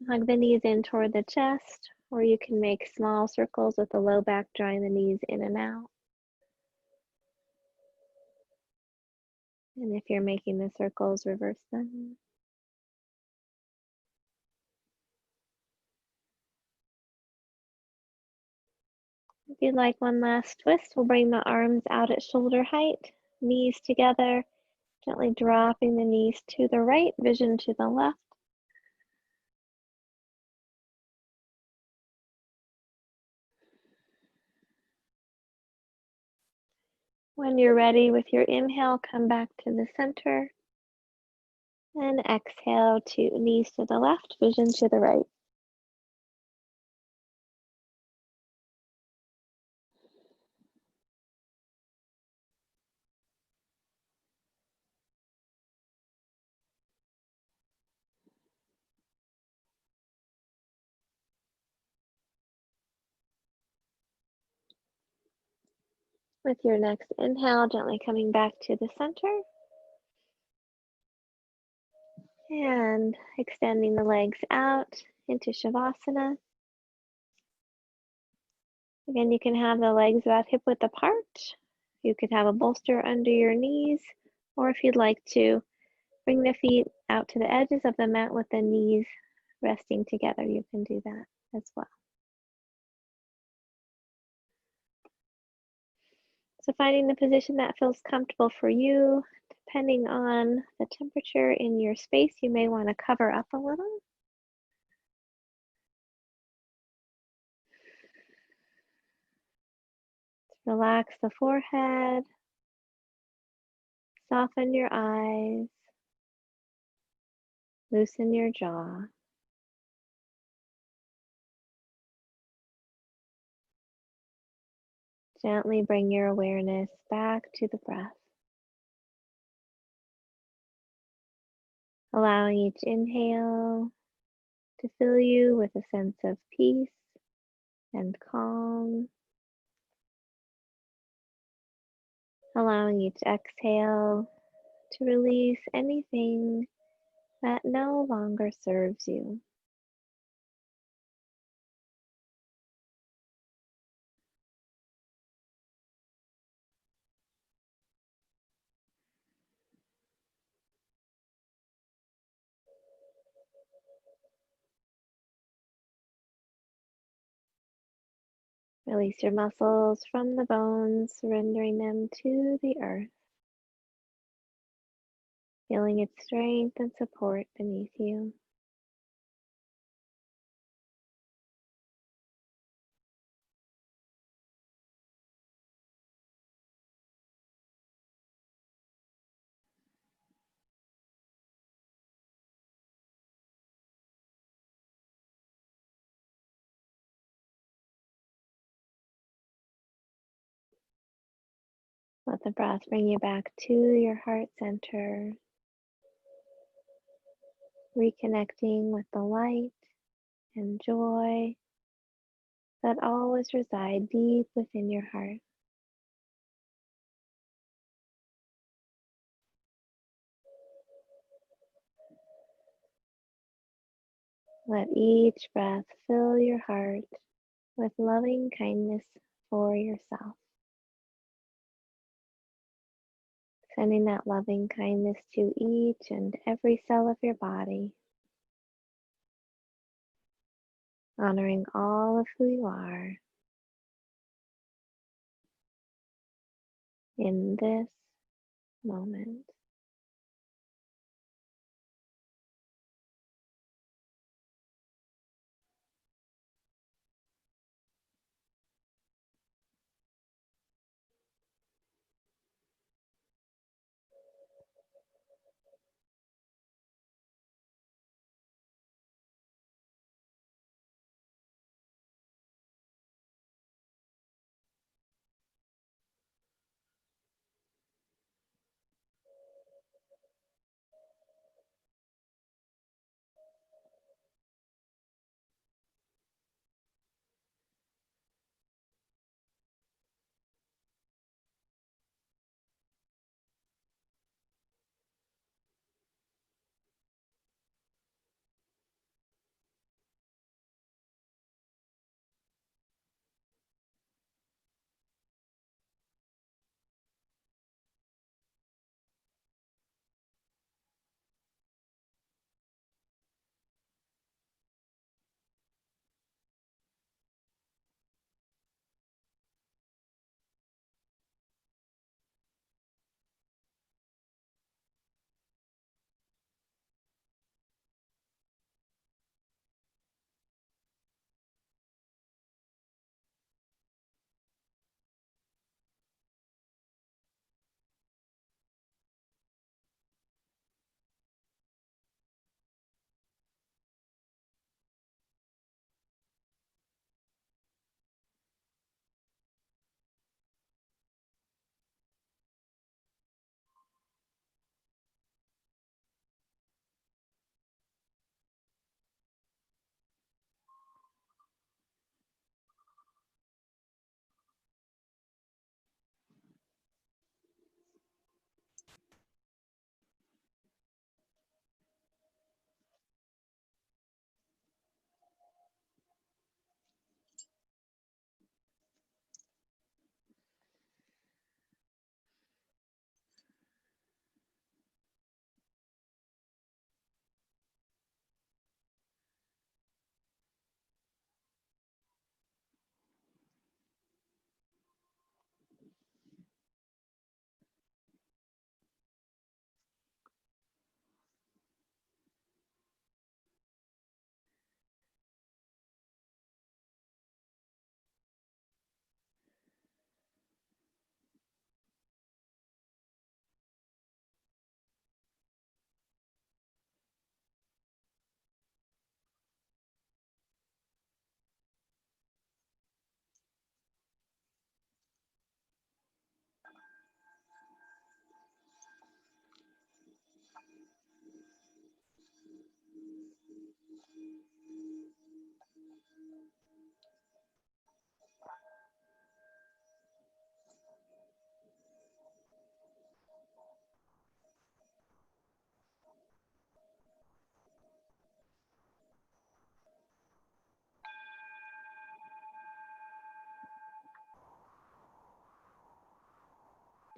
Hug the knees in toward the chest, or you can make small circles with the low back, drawing the knees in and out. And if you're making the circles, reverse them. If you'd like one last twist, we'll bring the arms out at shoulder height, knees together, gently dropping the knees to the right, vision to the left. When you're ready with your inhale, come back to the center. And exhale to knees to the left, vision to the right. With your next inhale, gently coming back to the center. And extending the legs out into Shavasana. Again, you can have the legs about hip width apart. You could have a bolster under your knees, or if you'd like to, bring the feet out to the edges of the mat with the knees resting together. You can do that as well. So finding the position that feels comfortable for you, depending on the temperature in your space, you may want to cover up a little. Relax the forehead, soften your eyes, loosen your jaw. Gently bring your awareness back to the breath. Allowing each inhale to fill you with a sense of peace and calm. Allowing each exhale to release anything that no longer serves you. Release your muscles from the bones, surrendering them to the earth, feeling its strength and support beneath you. Let the breath bring you back to your heart center, reconnecting with the light and joy that always reside deep within your heart. Let each breath fill your heart with loving kindness for yourself, sending that loving kindness to each and every cell of your body, honoring all of who you are in this moment.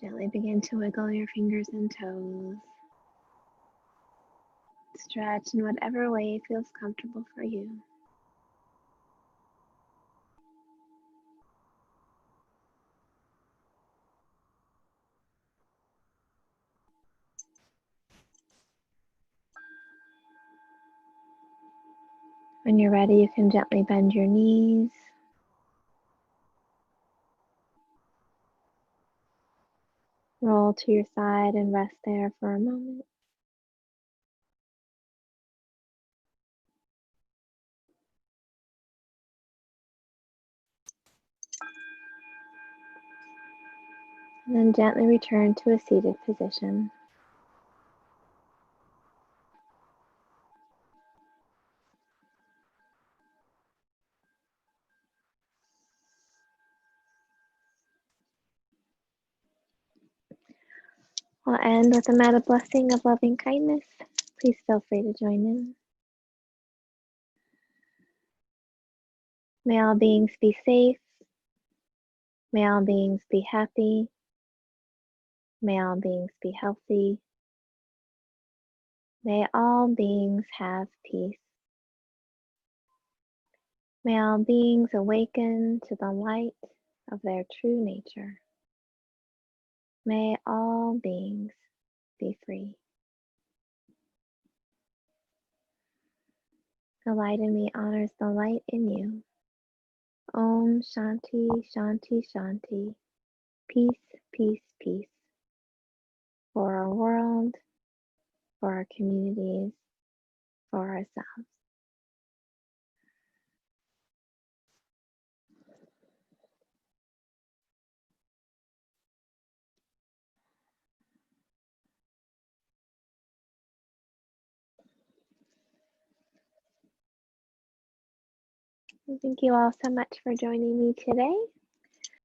Gently begin to wiggle your fingers and toes. Stretch in whatever way feels comfortable for you. When you're ready, you can gently bend your knees. Roll to your side and rest there for a moment. And then gently return to a seated position. I'll end with a metta blessing of loving kindness. Please feel free to join in. May all beings be safe. May all beings be happy. May all beings be healthy. May all beings have peace. May all beings awaken to the light of their true nature. May all beings be free. The light in me honors the light in you. Om Shanti, Shanti, Shanti. Peace, peace, peace. For our world, for our communities, for ourselves. Thank you all so much for joining me today.